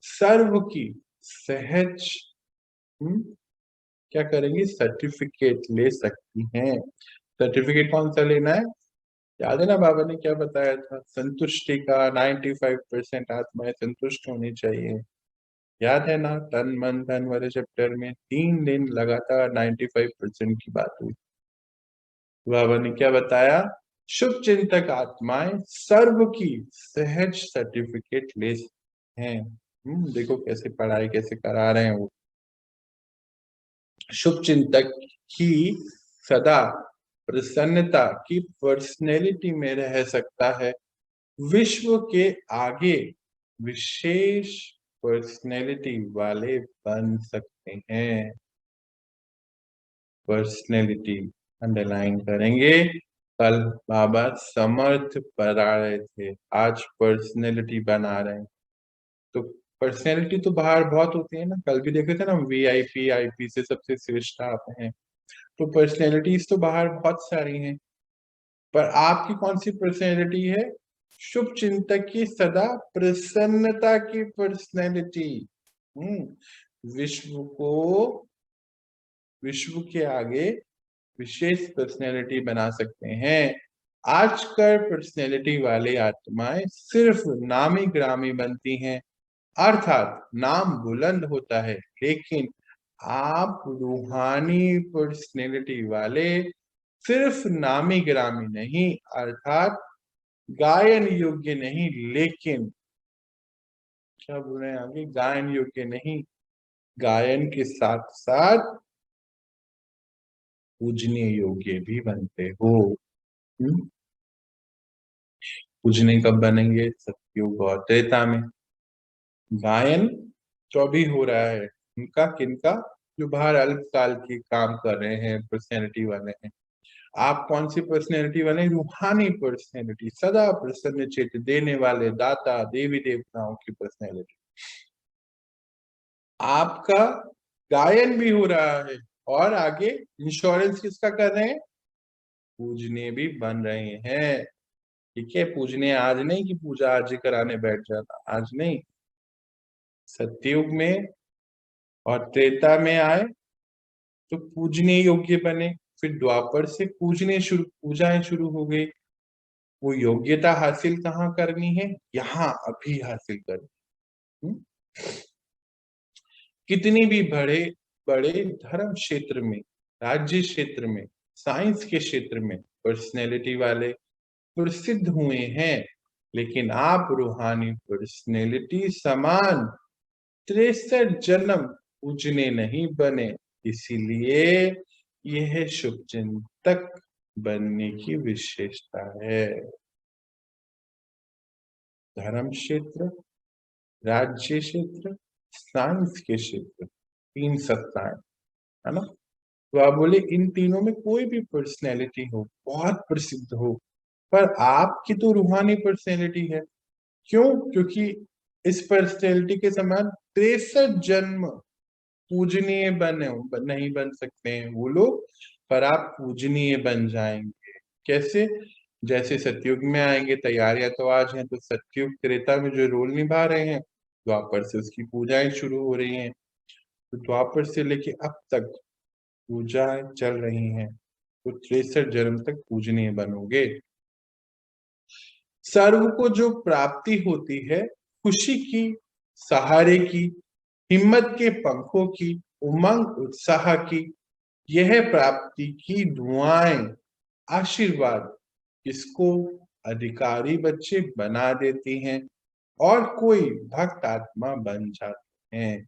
सर्व की सहज क्या करेंगी? सर्टिफिकेट ले सकती हैं। सर्टिफिकेट कौन सा लेना है? याद है ना बाबा ने क्या बताया था? संतुष्टि का 95% आत्माएं संतुष्ट होनी चाहिए। याद है ना? तन मन धन वाले चैप्टर में 3 दिन लगातार 95% की बात हुई। बाबा ने क्या बताया? शुभ चिंतक आत्माएं सर्व की सहज सर्टिफिकेट ले सकते हैं। देखो कैसे पढ़ाई कैसे करा रहे हैं वो। शुभ चिंतक ही सदा प्रसन्नता की पर्सनैलिटी में रह सकता है। विश्व के आगे विशेष पर्सनैलिटी वाले बन सकते हैं। पर्सनैलिटी अंडरलाइन करेंगे। कल बाबा समर्थ बना रहे थे, आज पर्सनैलिटी बना रहे हैं। तो पर्सनैलिटी तो बाहर बहुत होती है ना, कल भी देखे थे ना, VIP IP से सबसे श्रेष्ठ आप हैं। तो पर्सनैलिटीज तो बाहर बहुत सारी हैं, पर आपकी कौन सी पर्सनैलिटी है? शुभ चिंतक की सदा प्रसन्नता की पर्सनैलिटी। विश्व को, विश्व के आगे विशेष पर्सनैलिटी बना सकते हैं। आजकल पर्सनैलिटी वाले आत्माएं सिर्फ नामी ग्रामी बनती हैं, अर्थात नाम बुलंद होता है, लेकिन आप रूहानी पर्सनैलिटी वाले सिर्फ नामी गिरामी नहीं, अर्थात गायन योग्य नहीं, लेकिन क्या बोल रहे हैं आगे, गायन योग्य नहीं, गायन के साथ साथ पूजनीय योग्य भी बनते हो। पूजने कब बनेंगे? सतयुग और त्रेता में। गायन जो भी हो रहा है उनका, किनका? जो बाहर अल्पकाल के काम कर रहे हैं, पर्सनैलिटी वाले हैं। आप कौन सी पर्सनैलिटी वाले? रूहानी पर्सनैलिटी, सदा प्रसन्न चित्त देने वाले दाता देवी देवताओं की पर्सनैलिटी। आपका गायन भी हो रहा है और आगे इंश्योरेंस किसका कर रहे हैं? पूजने भी बन रहे हैं। ठीक है, पूजने आज नहीं कि पूजा आज ही कराने बैठ जाना, आज नहीं। सतयुग में और त्रेता में आए तो पूजने योग्य बने, फिर द्वापर से पूजाएं शुरू हो गई। वो योग्यता हासिल कहाँ करनी है? यहाँ अभी हासिल करनी। कितनी भी बड़े बड़े धर्म क्षेत्र में, राज्य क्षेत्र में, साइंस के क्षेत्र में पर्सनैलिटी वाले प्रसिद्ध हुए हैं, लेकिन आप रूहानी पर्सनैलिटी समान 63 जन्म पूजने नहीं बने। इसीलिए यह शुभ चिंतक बनने की विशेषता है। धर्म क्षेत्र, राज्य क्षेत्र, साइंस के क्षेत्र, 3 सत्ताएं, है ना। तो आप बोले इन तीनों में कोई भी पर्सनैलिटी हो, बहुत प्रसिद्ध हो, पर आपकी तो रूहानी पर्सनैलिटी है। क्यों? क्योंकि इस पर्सनैलिटी के समान 63 जन्म पूजनीय नहीं बन सकते हैं वो लोग, पर आप पूजनीय बन जाएंगे। कैसे? जैसे सतयुग में आएंगे, तैयारियां तो आज हैं, तो सतयुग त्रेता में जो रोल निभा रहे हैं, द्वापर से उसकी पूजाएं शुरू हो रही हैं, तो द्वापर से लेके अब तक पूजाएं चल रही हैं, तो 63 जन्म तक पूजनीय बनोगे। सर्व को जो प्राप्ति होती है, खुशी की, सहारे की, हिम्मत के पंखों की, उमंग उत्साह की, यह प्राप्ति की दुआएं, आशीर्वाद इसको अधिकारी बच्चे बना देती हैं और कोई भक्त आत्मा बन जाते हैं।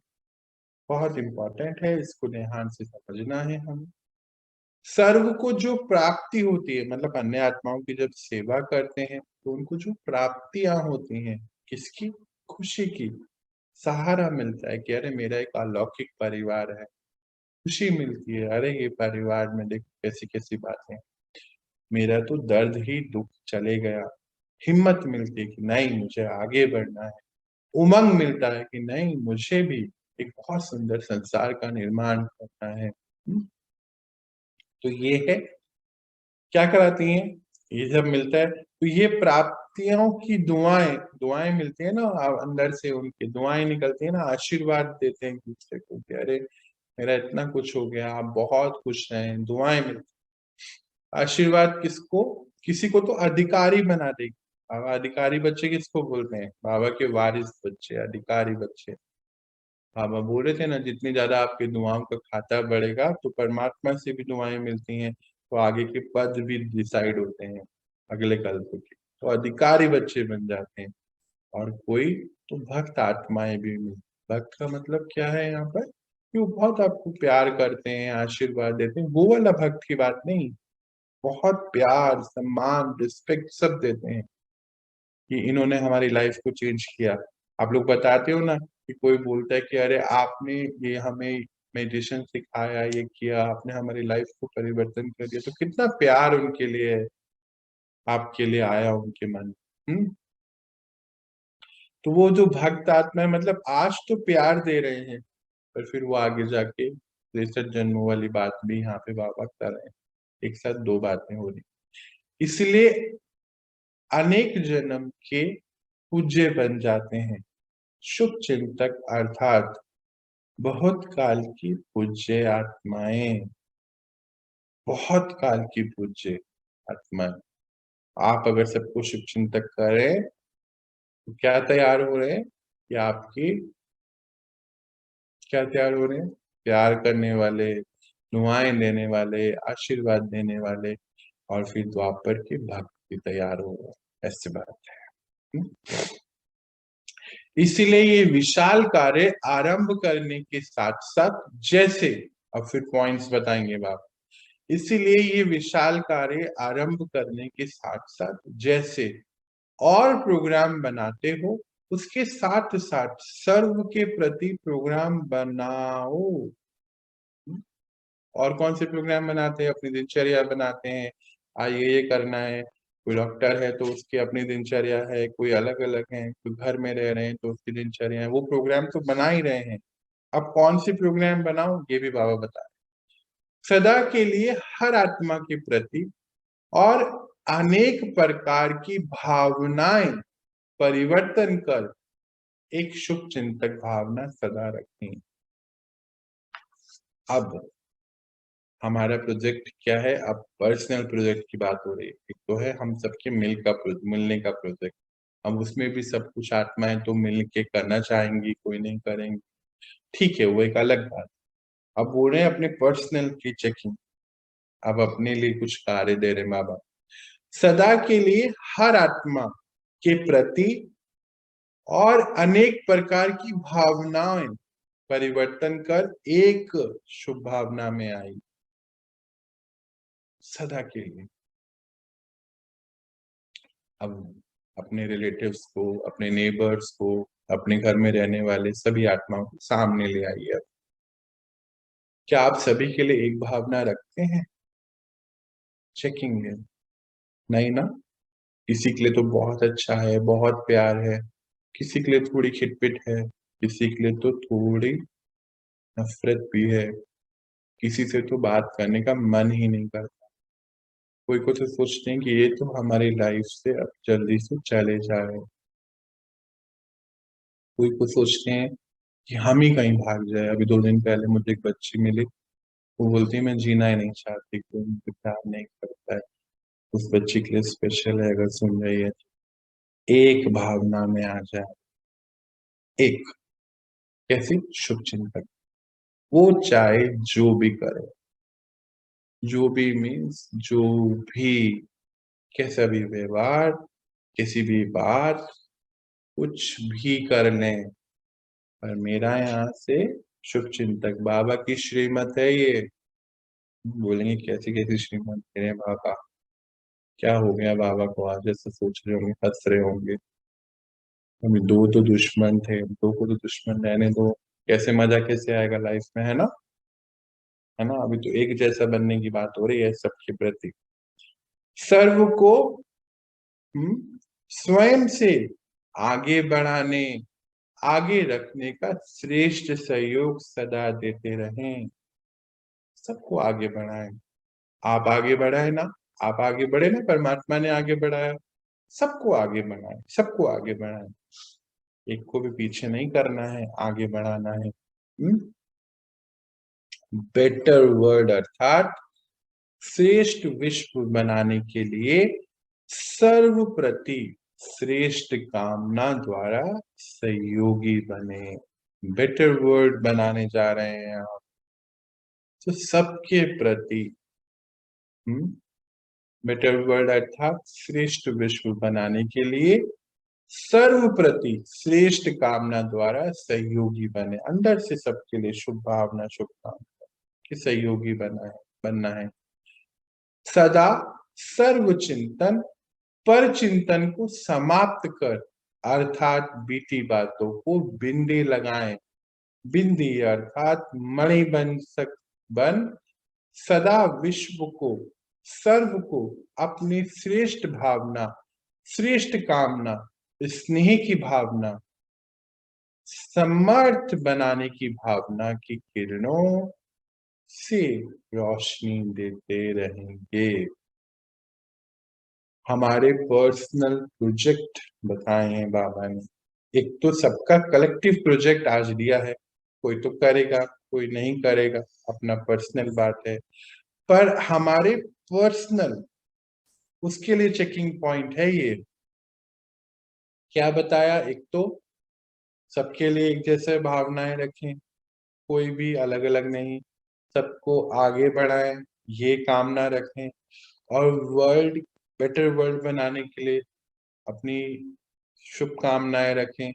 बहुत इंपॉर्टेंट है, इसको ध्यान से समझना है हमें। सर्व को जो प्राप्ति होती है, मतलब अन्य आत्माओं की जब सेवा करते हैं तो उनको जो प्राप्तियां होती हैं, किसकी? खुशी की। सहारा मिलता है कि अरे मेरा एक अलौकिक परिवार है, खुशी मिलती है, अरे ये परिवार में देखो कैसी कैसी बातें, मेरा तो दर्द ही दुख चले गया। हिम्मत मिलती है कि नहीं मुझे आगे बढ़ना है। उमंग मिलता है कि नहीं मुझे भी एक बहुत सुंदर संसार का निर्माण करना है। तो ये है, क्या कराती हैं? ये जब मिलता है तो ये प्राप्तियों की दुआएं दुआएं मिलती है ना, अंदर से उनकी दुआएं निकलती है ना, आशीर्वाद देते हैं एक दूसरे को कि अरे मेरा इतना कुछ हो गया, आप बहुत खुश हैं, दुआएं मिलती। आशीर्वाद किसको? किसी को तो अधिकारी बना देगी। बाबा अधिकारी बच्चे किसको बोलते हैं? बाबा के वारिस बच्चे, अधिकारी बच्चे। बाबा बोल रहे थे ना, जितनी ज्यादा आपकी दुआओं का खाता बढ़ेगा तो परमात्मा से भी दुआएं मिलती हैं, तो आगे के पद भी डिसाइड होते हैं अगले कल्प के, तो अधिकारी बच्चे बन जाते हैं। और कोई तो भक्त आत्माएं भी मिलती। भक्त का मतलब क्या है यहाँ पर? कि वो बहुत आपको प्यार करते हैं, आशीर्वाद देते हैं, वो वाला भक्त की बात नहीं। बहुत प्यार, सम्मान, रिस्पेक्ट सब देते हैं कि इन्होंने हमारी लाइफ को चेंज किया। आप लोग बताते हो ना कि कोई बोलता है कि अरे आपने ये हमें मेडिटेशन सिखाया, ये किया, आपने हमारी लाइफ को परिवर्तन कर दिया, तो कितना प्यार उनके लिए है, आपके लिए आया उनके मन। तो वो जो भक्त आत्मा है, मतलब आज तो प्यार दे रहे हैं, पर फिर वो आगे जाके 63 जन्मों वाली बात भी यहाँ पे बाबा कर रहे हैं। एक साथ दो बातें हो रही, इसलिए अनेक जन्म के पूज्य बन जाते हैं। शुभ चिंतक अर्थात बहुत काल की पूज्य आत्माएं, बहुत काल की पूज्य आत्माएं। आप अगर सबको शुभ चिंतक करें तो क्या तैयार हो रहे हैं? कि आपकी क्या तैयार हो रहे हैं? प्यार करने वाले, दुआएं देने वाले, आशीर्वाद देने वाले, और फिर द्वापर के भक्ति तैयार होगा, ऐसी बात है। इसीलिए ये विशाल कार्य आरंभ करने के साथ साथ जैसे, अब फिर पॉइंट्स बताएंगे बाप, इसीलिए ये विशाल कार्य आरंभ करने के साथ साथ जैसे और प्रोग्राम बनाते हो, उसके साथ साथ सर्व के प्रति प्रोग्राम बनाओ। और कौन से प्रोग्राम बनाते हैं? अपनी दिनचर्या बनाते हैं, आज ये करना है। कोई डॉक्टर है तो उसकी अपनी दिनचर्या है, कोई अलग अलग है, कोई घर में रह रहे हैं तो उसकी दिनचर्या है, वो प्रोग्राम तो बना ही रहे हैं। अब कौन सी प्रोग्राम बनाओ, ये भी बाबा बता रहे। सदा के लिए हर आत्मा के प्रति और अनेक प्रकार की भावनाएं परिवर्तन कर एक शुभ चिंतक भावना सदा रखें। अब हमारा प्रोजेक्ट क्या है? अब पर्सनल प्रोजेक्ट की बात हो रही है। एक तो है हम सबके मिलने का प्रोजेक्ट। अब उसमें भी सब कुछ आत्माएं तो मिल के करना चाहेंगी, कोई नहीं करेंगे, ठीक है, वो एक अलग बात। अब बोल रहे हैं अपने पर्सनल की चेकिंग, अब अपने लिए कुछ कार्य दे रहे माँ बाप। सदा के लिए हर आत्मा के प्रति और अनेक प्रकार की भावनाएं परिवर्तन कर एक शुभ भावना में आई। सदा के लिए अब अपने रिलेटिव्स को, अपने नेबर्स को, अपने घर में रहने वाले सभी आत्माओं को सामने ले आइए। अब क्या आप सभी के लिए एक भावना रखते हैं? चेकिंग है, नहीं ना? किसी के लिए तो बहुत अच्छा है, बहुत प्यार है, किसी के लिए थोड़ी खिटपिट है, किसी के लिए तो थोड़ी नफरत भी है, किसी से तो बात करने का मन ही नहीं करता। कोई को तो सोचते हैं कि ये तो हमारी लाइफ से अब जल्दी से चले जाए, कोई को सोचते हैं कि हम ही कहीं भाग जाए। अभी 2 दिन पहले मुझे एक बच्ची मिली, वो बोलती है मैं जीना ही नहीं चाहती, कोई मुझे प्यार नहीं करता है। उस बच्ची के लिए स्पेशल है, अगर सुन रही है। एक भावना में आ जाए, एक कैसी? शुभ चिंतक। वो चाहे जो भी करे, जो भी मीन्स जो भी, कैसा भी व्यवहार, किसी भी बात, कुछ भी कर ले, पर मेरा यहाँ से शुभ चिंतक बाबा की श्रीमत है ये। बोलेंगे कैसी कैसी श्रीमत है बाबा, क्या हो गया बाबा को आज ऐसे सोच रहे होंगे, हंस रहे होंगे। अभी दो तो दुश्मन थे, दो को तो दुश्मन रहने दो, कैसे मजा कैसे आएगा लाइफ में, है ना? है ना? अभी तो एक जैसा बनने की बात हो रही है सबके प्रति। सर्व को स्वयं से आगे बढ़ाने, आगे रखने का श्रेष्ठ सहयोग सदा देते रहें। सबको आगे बढ़ाएं। आप आगे बढ़ाए ना, आप आगे बढ़े ना, परमात्मा ने आगे बढ़ाया। सबको आगे बढ़ाएं, सबको आगे बढ़ाएं, एक को भी पीछे नहीं करना है, आगे बढ़ाना है। बेटर वर्ल्ड अर्थात श्रेष्ठ विश्व बनाने के लिए सर्व प्रति श्रेष्ठ कामना द्वारा सहयोगी बने। बेटर वर्ल्ड बनाने जा रहे हैं आप, तो सबके प्रति बेटर वर्ल्ड अर्थात श्रेष्ठ विश्व बनाने के लिए सर्व प्रति श्रेष्ठ कामना द्वारा सहयोगी बने। अंदर से सबके लिए शुभ भावना, शुभ कामना कि सहयोगी बनना है। सदा सर्व चिंतन पर चिंतन को समाप्त कर, अर्थात बीती बातों को बिंदी लगाएं। बिंदी अर्थात मणि बन सदा विश्व को, सर्व को अपनी श्रेष्ठ भावना, श्रेष्ठ कामना, स्नेह की भावना, समर्थ बनाने की भावना की किरणों से रोशनी देते रहेंगे। हमारे पर्सनल प्रोजेक्ट बताए हैं बाबा ने। एक तो सबका कलेक्टिव प्रोजेक्ट आज दिया है, कोई तो करेगा, कोई नहीं करेगा, अपना पर्सनल बात है। पर हमारे पर्सनल उसके लिए चेकिंग पॉइंट है ये। क्या बताया? एक तो सबके लिए एक जैसे भावनाएं रखें, कोई भी अलग अलग नहीं, सबको आगे बढ़ाएं, ये कामना रखें। और वर्ल्ड बेटर वर्ल्ड बनाने के लिए अपनी शुभकामनाएं रखें।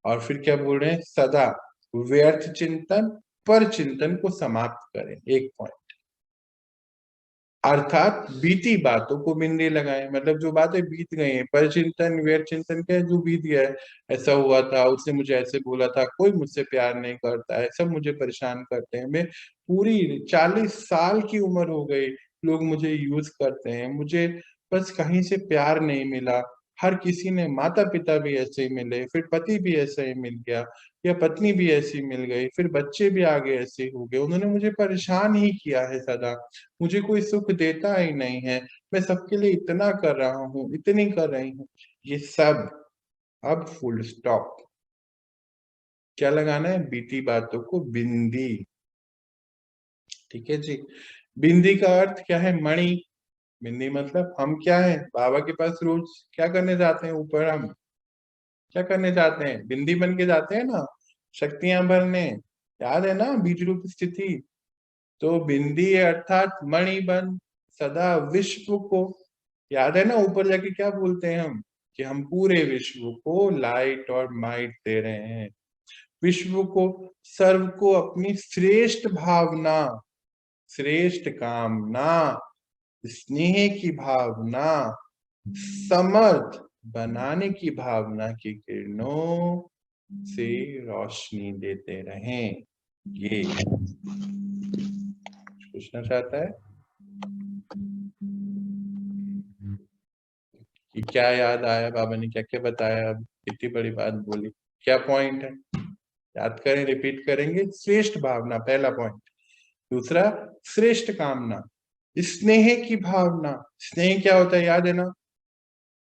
और फिर क्या बोल रहे हैं, सदा व्यर्थ चिंतन पर चिंतन को समाप्त करें। एक पॉइंट, अर्थात बीती बातों को बिंदी लगाएं, मतलब जो बातें बीत गई हैं। पर चिंतन व्यर्थ चिंतन क्या है, जो बीत गया है, ऐसा हुआ था, उसने मुझे ऐसे बोला था, कोई मुझसे प्यार नहीं करता है, सब मुझे परेशान करते हैं, मैं पूरी 40 साल की उम्र हो गई, लोग मुझे यूज करते हैं, मुझे बस कहीं से प्यार नहीं मिला। हर किसी ने, माता पिता भी ऐसे ही मिले, फिर पति भी ऐसे ही मिल गया, या पत्नी भी ऐसी मिल गई, फिर बच्चे भी आगे ऐसे हो गए, उन्होंने मुझे परेशान ही किया है सदा, मुझे कोई सुख देता ही नहीं है, मैं सबके लिए इतना कर रहा हूँ, इतनी कर रही हूँ, ये सब अब फुल स्टॉप। क्या लगाना है, बीती बातों को बिंदी। ठीक है जी। बिंदी का अर्थ क्या है, मणि। बिंदी मतलब हम क्या है, बाबा के पास रोज क्या करने जाते हैं, ऊपर हम क्या करने जाते हैं, बिंदी बन के जाते हैं ना, शक्तियां भरने, याद है ना, बीज रूप स्थिति। तो बिंदी अर्थात मणिबन, सदा विश्व को, याद है ना, ऊपर जाके क्या बोलते हैं हम, कि हम पूरे विश्व को लाइट और माइट दे रहे हैं, विश्व को, सर्व को अपनी श्रेष्ठ भावना, श्रेष्ठ कामना, स्नेह की भावना, समर्थ बनाने की भावना की किरणों से रोशनी देते रहें। ये पूछना चाहता है कि क्या याद आया, बाबा ने क्या क्या बताया, अब कितनी बड़ी बात बोली, क्या पॉइंट है, याद करें, रिपीट करेंगे। श्रेष्ठ भावना पहला पॉइंट, दूसरा श्रेष्ठ कामना, स्नेह की भावना। स्नेह क्या होता है, याद है ना,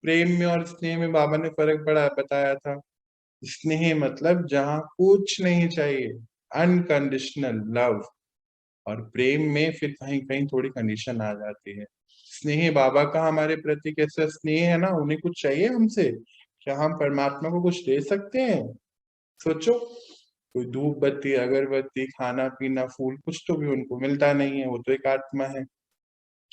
प्रेम में और स्नेह में बाबा ने फर्क बड़ा बताया था। स्नेह मतलब जहां कुछ नहीं चाहिए, अनकंडीशनल लव, और प्रेम में फिर कहीं कहीं थोड़ी कंडीशन आ जाती है। स्नेह बाबा का हमारे प्रति कैसा स्नेह है ना, उन्हें कुछ चाहिए हमसे, क्या हम परमात्मा को कुछ दे सकते हैं, सोचो। कोई धूप बत्ती, अगरबत्ती, खाना पीना, फूल, कुछ तो भी उनको मिलता नहीं है, वो तो एक आत्मा है,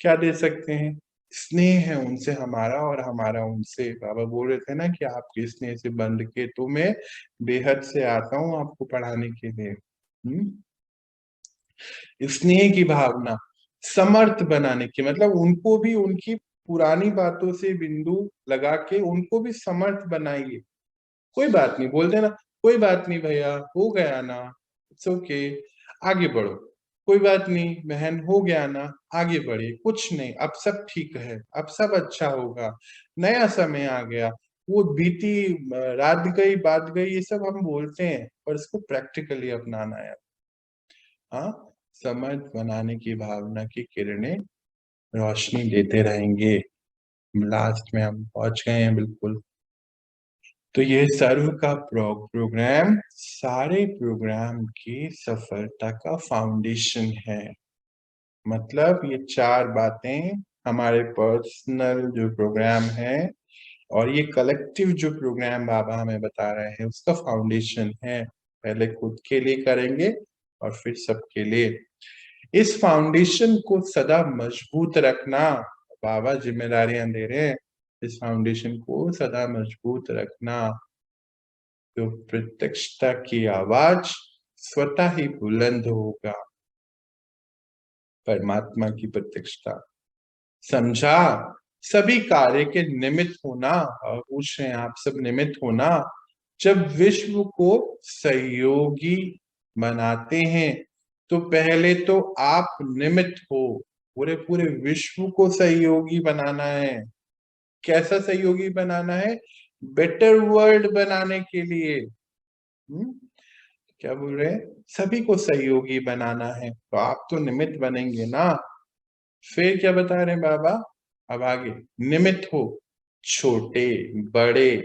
क्या दे सकते हैं। स्नेह है उनसे हमारा और हमारा उनसे। बाबा बोल रहे थे ना कि आपके स्नेह से बंध के तो मैं बेहद से आता हूँ आपको पढ़ाने के लिए। स्नेह की भावना, समर्थ बनाने की, मतलब उनको भी उनकी पुरानी बातों से बिंदु लगा के उनको भी समर्थ बनाइए। कोई बात नहीं, बोल देना कोई बात नहीं भैया, हो गया ना, इट्स ओके, आगे बढ़ो, कोई बात नहीं बहन, हो गया ना, आगे बढ़े, कुछ नहीं, अब सब ठीक है, अब सब अच्छा होगा, नया समय आ गया। वो बीती रात गई बात गई, ये सब हम बोलते हैं, पर इसको प्रैक्टिकली अपनाना है। हाँ, समझ बनाने की भावना की किरणें रोशनी देते रहेंगे। लास्ट में हम पहुंच गए हैं बिल्कुल। तो ये सर्व का प्रोग्राम सारे प्रोग्राम की सफलता का फाउंडेशन है। मतलब ये चार बातें हमारे पर्सनल जो प्रोग्राम है और ये कलेक्टिव जो प्रोग्राम बाबा हमें बता रहे हैं उसका फाउंडेशन है। पहले खुद के लिए करेंगे और फिर सबके लिए। इस फाउंडेशन को सदा मजबूत रखना, बाबा जिम्मेदारियां दे रहे हैं, इस फाउंडेशन को सदा मजबूत रखना। तो प्रत्यक्षता की आवाज स्वतः ही बुलंद होगा, परमात्मा की प्रत्यक्षता। समझा, सभी कार्य के निमित्त होना, और पूछ रहे हैं आप सब निमित्त होना, जब विश्व को सहयोगी बनाते हैं तो पहले तो आप निमित्त हो, पूरे पूरे विश्व को सहयोगी बनाना है। कैसा सहयोगी बनाना है, बेटर वर्ल्ड बनाने के लिए। क्या बोल रहे हैं, सभी को सहयोगी बनाना है, तो आप तो निमित्त बनेंगे ना। फिर क्या बता रहे हैं बाबा, अब आगे, निमित्त हो, छोटे बड़े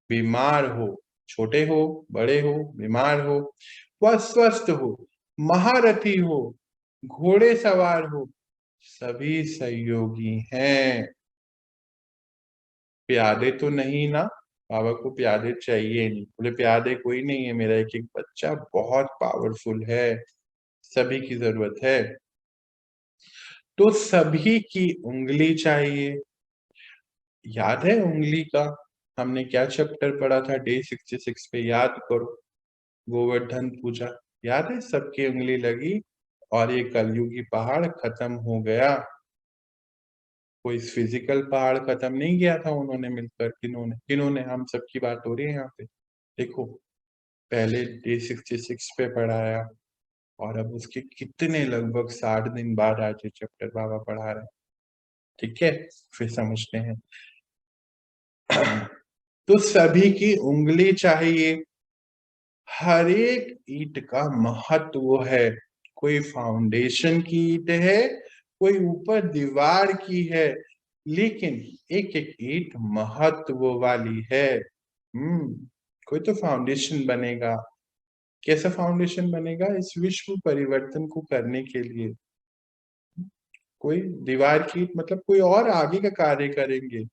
बीमार हो, छोटे हो बड़े हो बीमार हो, वह स्वस्थ हो, महारथी हो, घोड़े सवार हो, सभी सहयोगी हैं। प्यादे तो नहीं ना, बाबा को प्यादे चाहिए नहीं, बोले प्यादे कोई नहीं है, मेरा एक एक बच्चा बहुत पावरफुल है, सभी की जरूरत है। तो सभी की उंगली चाहिए। याद है उंगली का हमने क्या चैप्टर पढ़ा था डे 66 पे? याद करो, गोवर्धन पूजा। याद है? सबकी उंगली लगी और ये कलयुगी पहाड़ खत्म हो गया। कोई फिजिकल पहाड़ खत्म नहीं किया था उन्होंने मिलकर। किन्होंने किन्होंने? हम सबकी बात हो रही है यहाँ पे। देखो, पहले डे 66 पे पढ़ाया और अब उसके कितने लगभग 60 दिन बाद आज ये चैप्टर बाबा पढ़ा रहे हैं। ठीक है, फिर समझते हैं। तो सभी की उंगली चाहिए। हर एक ईंट का महत्व है। कोई फाउंडेशन की ईंट है, कोई ऊपर दीवार की है, लेकिन एक एक ईंट महत्व वाली है। कोई तो फाउंडेशन बनेगा। कैसा फाउंडेशन बनेगा? इस विश्व परिवर्तन को करने के लिए कोई दीवार की ईंट मतलब कोई और आगे का कार्य करेंगे,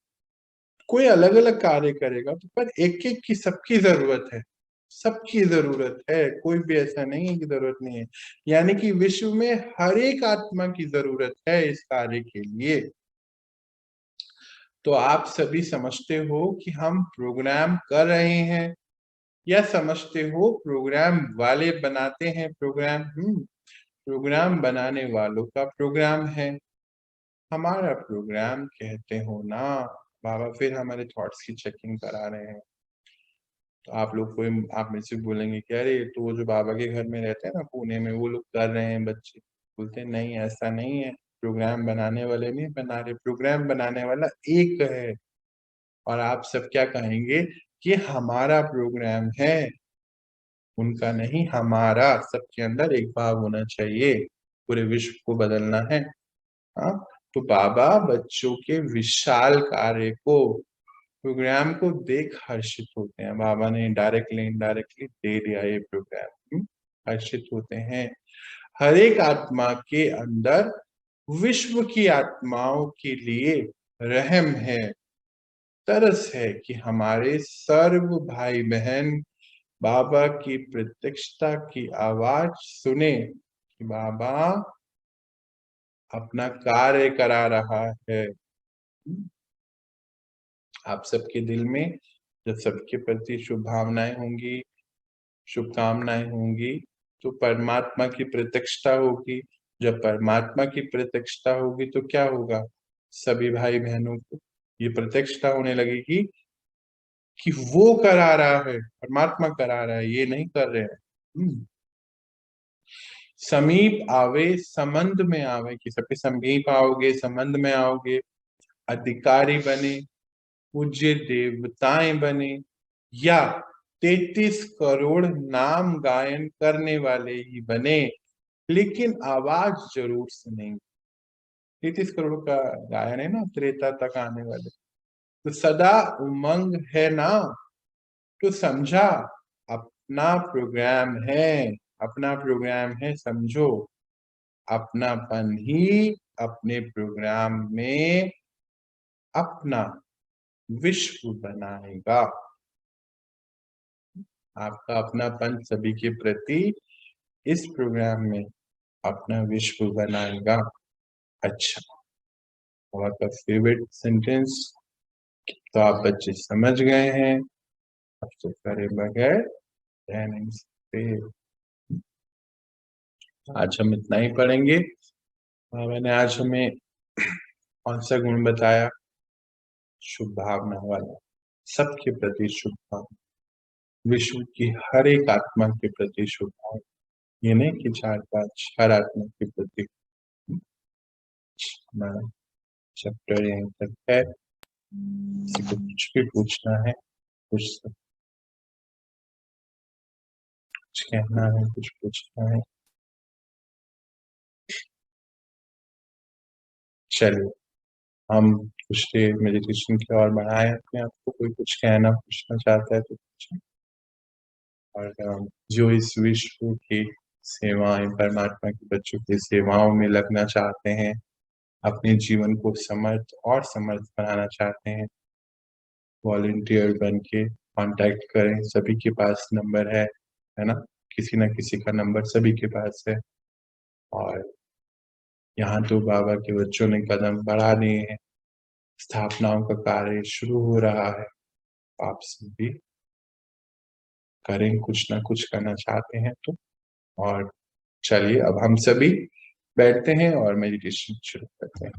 कोई अलग अलग कार्य करेगा, तो पर एक एक की सबकी जरूरत है। सबकी जरूरत है, कोई भी ऐसा नहीं है कि जरूरत नहीं है। यानी कि विश्व में हर एक आत्मा की जरूरत है इस कार्य के लिए। तो आप सभी समझते हो कि हम प्रोग्राम कर रहे हैं, या समझते हो प्रोग्राम वाले बनाते हैं प्रोग्राम? प्रोग्राम बनाने वालों का प्रोग्राम है, हमारा प्रोग्राम कहते हो ना। बाबा फिर हमारे थॉट्स की चेकिंग करा रहे हैं। तो आप लोग कोई आप में से बोलेंगे कि अरे तो वो जो बाबा के घर में रहते हैं ना पुणे में, वो लोग कर रहे हैं बच्चे। बोलते हैं नहीं, ऐसा नहीं है। प्रोग्राम बनाने वाले नहीं बना रहे, प्रोग्राम बनाने वाला एक है। और आप सब क्या कहेंगे कि हमारा प्रोग्राम है, उनका नहीं, हमारा। सबके अंदर एक भाव होना चाहिए, पूरे विश्व को बदलना है। हाँ, तो बाबा बच्चों के विशाल कार्य को, प्रोग्राम को देख हर्षित होते हैं। बाबा ने डायरेक्टली इनडायरेक्टली दे दिया ये प्रोग्राम। हर्षित होते हैं। हर एक आत्मा के अंदर विश्व की आत्माओं के लिए रहम है, तरस है कि हमारे सर्व भाई बहन बाबा की प्रत्यक्षता की आवाज सुने कि बाबा अपना कार्य करा रहा है। आप सबके दिल में जब सबके प्रति शुभ भावनाएं होंगी, शुभकामनाएं होंगी, तो परमात्मा की प्रत्यक्षता होगी। जब परमात्मा की प्रत्यक्षता होगी तो क्या होगा? सभी भाई बहनों को ये प्रत्यक्षता होने लगेगी कि वो करा रहा है, परमात्मा करा रहा है, ये नहीं कर रहे हैं। समीप आवे संबंध में आवे, कि सबके समीप आओगे, संबंध में आओगे, अधिकारी बने, पूज्य देवताएं बने, या 33 करोड़ नाम गायन करने वाले ही बने, लेकिन आवाज जरूर सुनेंगे। 33 करोड़ का गायन है ना त्रेता तक आने वाले। तो सदा उमंग है ना, तो समझा अपना प्रोग्राम है, अपना प्रोग्राम है, समझो। अपनापन ही अपने प्रोग्राम में अपना विश्व बनाएगा। आपका अपनापन सभी के प्रति इस प्रोग्राम में अपना विश्व बनाएगा। अच्छा, और आपका फेवरेट सेंटेंस तो आप बच्चे समझ गए हैं, अब तो करे बगैर रह नहीं सकते। आज हम इतना ही पढ़ेंगे। मैंने आज हमें कौन सा गुण बताया? शुभ भावना वाला, सबके प्रति शुभ भावना, विश्व की हर एक आत्मा के प्रति शुभ भावना। ये नहीं कि 4-5, हर आत्मा के प्रति। हमारा चैप्टर यहीं तक है। किसी को कुछ भी पूछना है पूछ सकते, कुछ कहना है, कुछ पूछना है। चलिए हम कुछ देर मेडिटेशन की ओर बढ़ाएं अपने आप को। कोई कुछ कहना पूछना चाहता है तो पूछें। और जो इस विश्व की सेवाएं, परमात्मा के बच्चों की सेवाओं में लगना चाहते हैं, अपने जीवन को समर्थ और समर्थ बनाना चाहते हैं, वॉलंटियर बन के कांटेक्ट करें। सभी के पास नंबर है ना? किसी ना किसी का नंबर सभी के पास है। और यहाँ तो बाबा के बच्चों ने कदम बढ़ा दिए हैं, स्थापनाओं का कार्य शुरू हो रहा है। आप सब भी करें, कुछ ना कुछ करना चाहते हैं तो। और चलिए अब हम सभी बैठते हैं और मेडिटेशन शुरू करते हैं।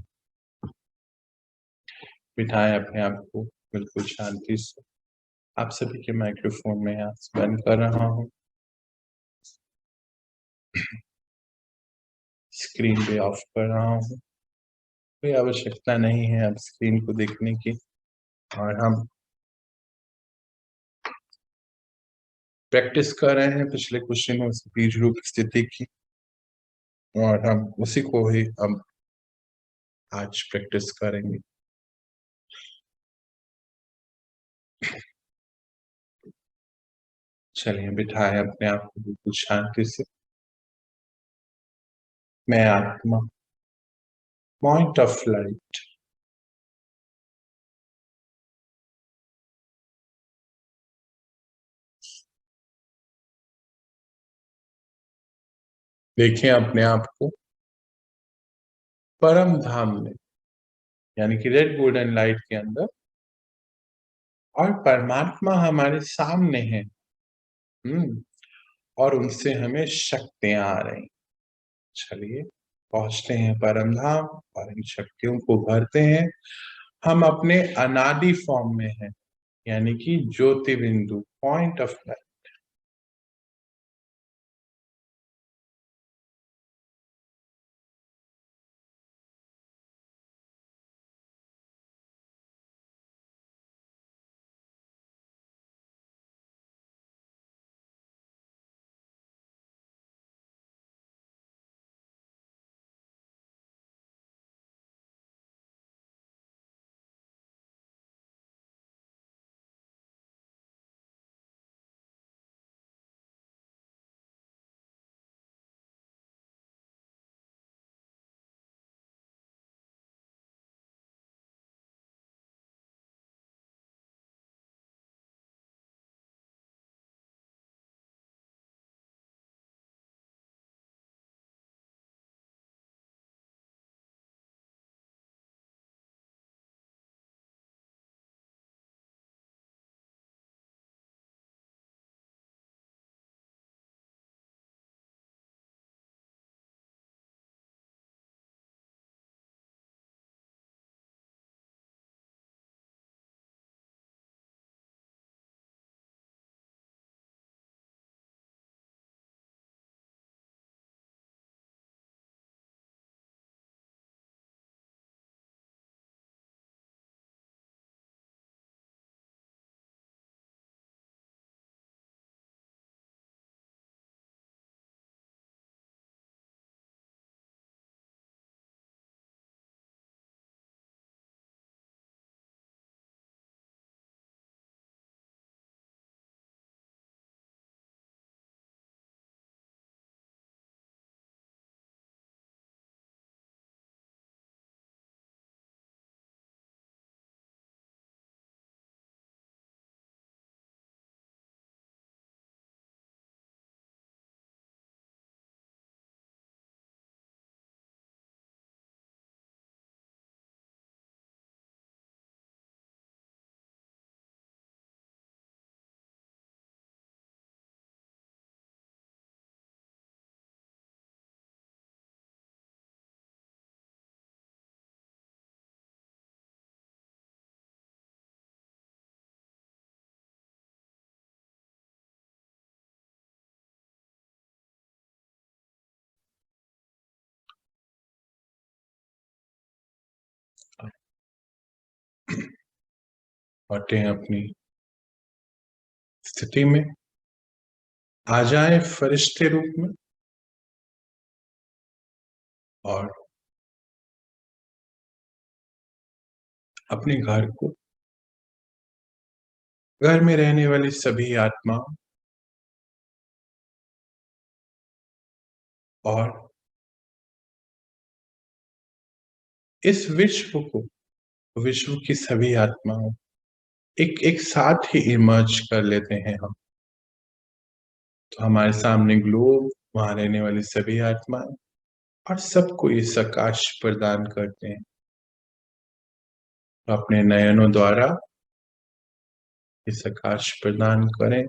बिठाएं अपने आप को बिल्कुल शांति से। आप सभी के माइक्रोफोन में आंख बंद कर रहा हूँ। स्क्रीन पे ऑफ कर रहा हूँ। कोई आवश्यकता नहीं है अब स्क्रीन को देखने की। और हम प्रैक्टिस कर रहे हैं पिछले कुछ दिनों से बीज रूप स्थिति की, और हम उसी को ही अब आज प्रैक्टिस करेंगे। चलिए बिठाएं अपने आप को बिल्कुल शांति से। मैं आत्मा, पॉइंट ऑफ लाइट, देखें अपने आप को परम धाम में, यानी कि रेड गोल्डन लाइट के अंदर, और परमात्मा हमारे सामने है। और उनसे हमें शक्तियां आ रही। चलिए पहुंचते हैं परम धाम और इन शक्तियों को भरते हैं। हम अपने अनादि फॉर्म में हैं, यानी कि ज्योति बिंदु, पॉइंट ऑफ लाइट। लौटे अपनी स्थिति में, आ जाए फरिश्ते रूप में, और अपने घर को, घर में रहने वाली सभी आत्मा और इस विश्व को, विश्व की सभी आत्माओं एक एक साथ ही इमर्ज कर लेते हैं हम। तो हमारे सामने ग्लोब, वहां रहने वाली सभी आत्माएं, और सबको ये प्रकाश प्रदान करते हैं। अपने नयनों द्वारा इस प्रकाश प्रदान करें,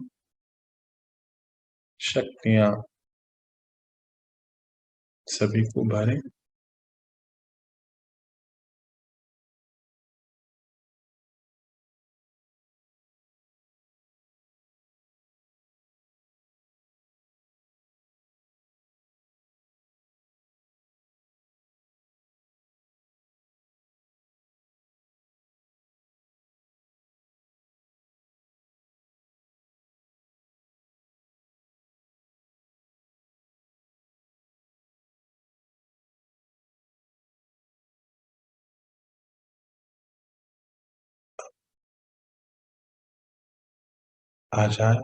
शक्तियां सभी को भरें। आ जाए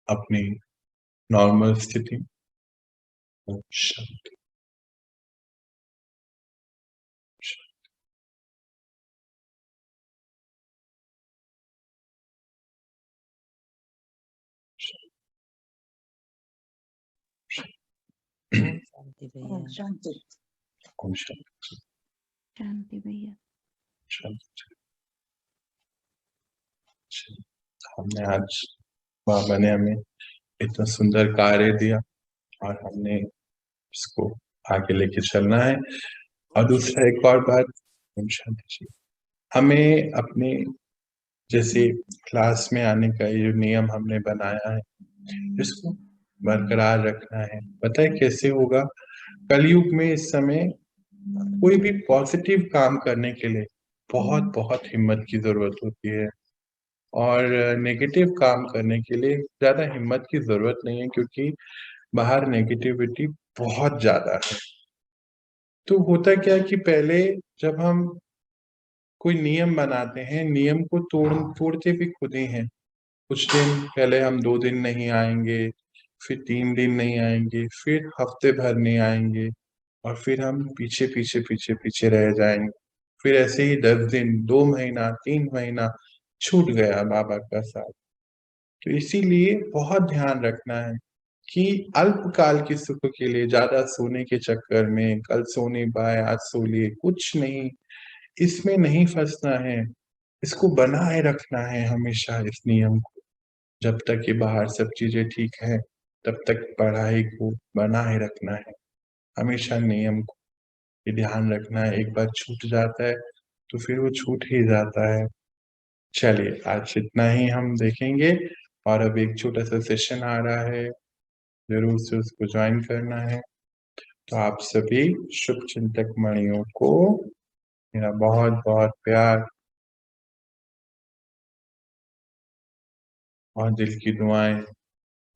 अपनी नॉर्मल स्थिति में। ओम शांति। ओम शांति भैया। ओम शांति। ओम शांति। शांति भैया। शांति। हमने आज बाबा ने हमें इतना सुंदर कार्य दिया और हमने इसको आगे लेके चलना है। और दूसरा एक और बात, ओम शांति जी, हमें अपने जैसे क्लास में आने का ये नियम हमने बनाया है, इसको बरकरार रखना है। पता है कैसे होगा? कलयुग में इस समय कोई भी पॉजिटिव काम करने के लिए बहुत बहुत हिम्मत की जरूरत होती है, और नेगेटिव काम करने के लिए ज्यादा हिम्मत की जरूरत नहीं है, क्योंकि बाहर नेगेटिविटी बहुत ज्यादा है। तो होता क्या कि पहले जब हम कोई नियम बनाते हैं, नियम को तोड़ते भी खुद ही हैं। कुछ दिन पहले हम 2 दिन नहीं आएंगे, फिर 3 दिन नहीं आएंगे, फिर हफ्ते भर नहीं आएंगे, और फिर हम पीछे पीछे पीछे पीछे रह जाएंगे। फिर ऐसे ही 10 दिन, 2 महीना, 3 महीना छूट गया बाबा का साथ। तो इसीलिए बहुत ध्यान रखना है कि अल्पकाल के सुख के लिए ज्यादा सोने के चक्कर में, कल सो नहीं पाए आज सो लिए, कुछ नहीं, इसमें नहीं फंसना है। इसको बनाए रखना है हमेशा, इस नियम को। जब तक ये बाहर सब चीजें ठीक है, तब तक पढ़ाई को बनाए रखना है। हमेशा नियम को ये ध्यान रखना है। एक बार छूट जाता है तो फिर वो छूट ही जाता है। चलिए आज इतना ही हम देखेंगे, और अब एक छोटा सा सेशन आ रहा है, जरूर से उसको ज्वाइन करना है। तो आप सभी शुभ चिंतक मणियों को मेरा बहुत बहुत प्यार और दिल की दुआएं,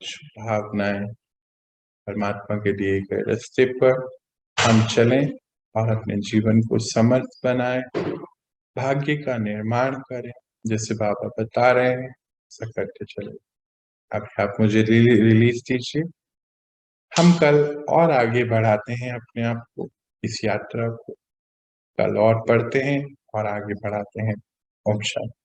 शुभभावनाएं। परमात्मा के दिए गए रास्ते पर हम चलें और अपने जीवन को समर्थ बनाएं, भाग्य का निर्माण करें, जैसे बाबा बता रहे हैं ऐसा करते चले। अभी आप मुझे रिलीज दीजिए, हम कल और आगे बढ़ाते हैं अपने आप को, इस यात्रा को कल और पढ़ते हैं और आगे बढ़ाते हैं। ओम शांति।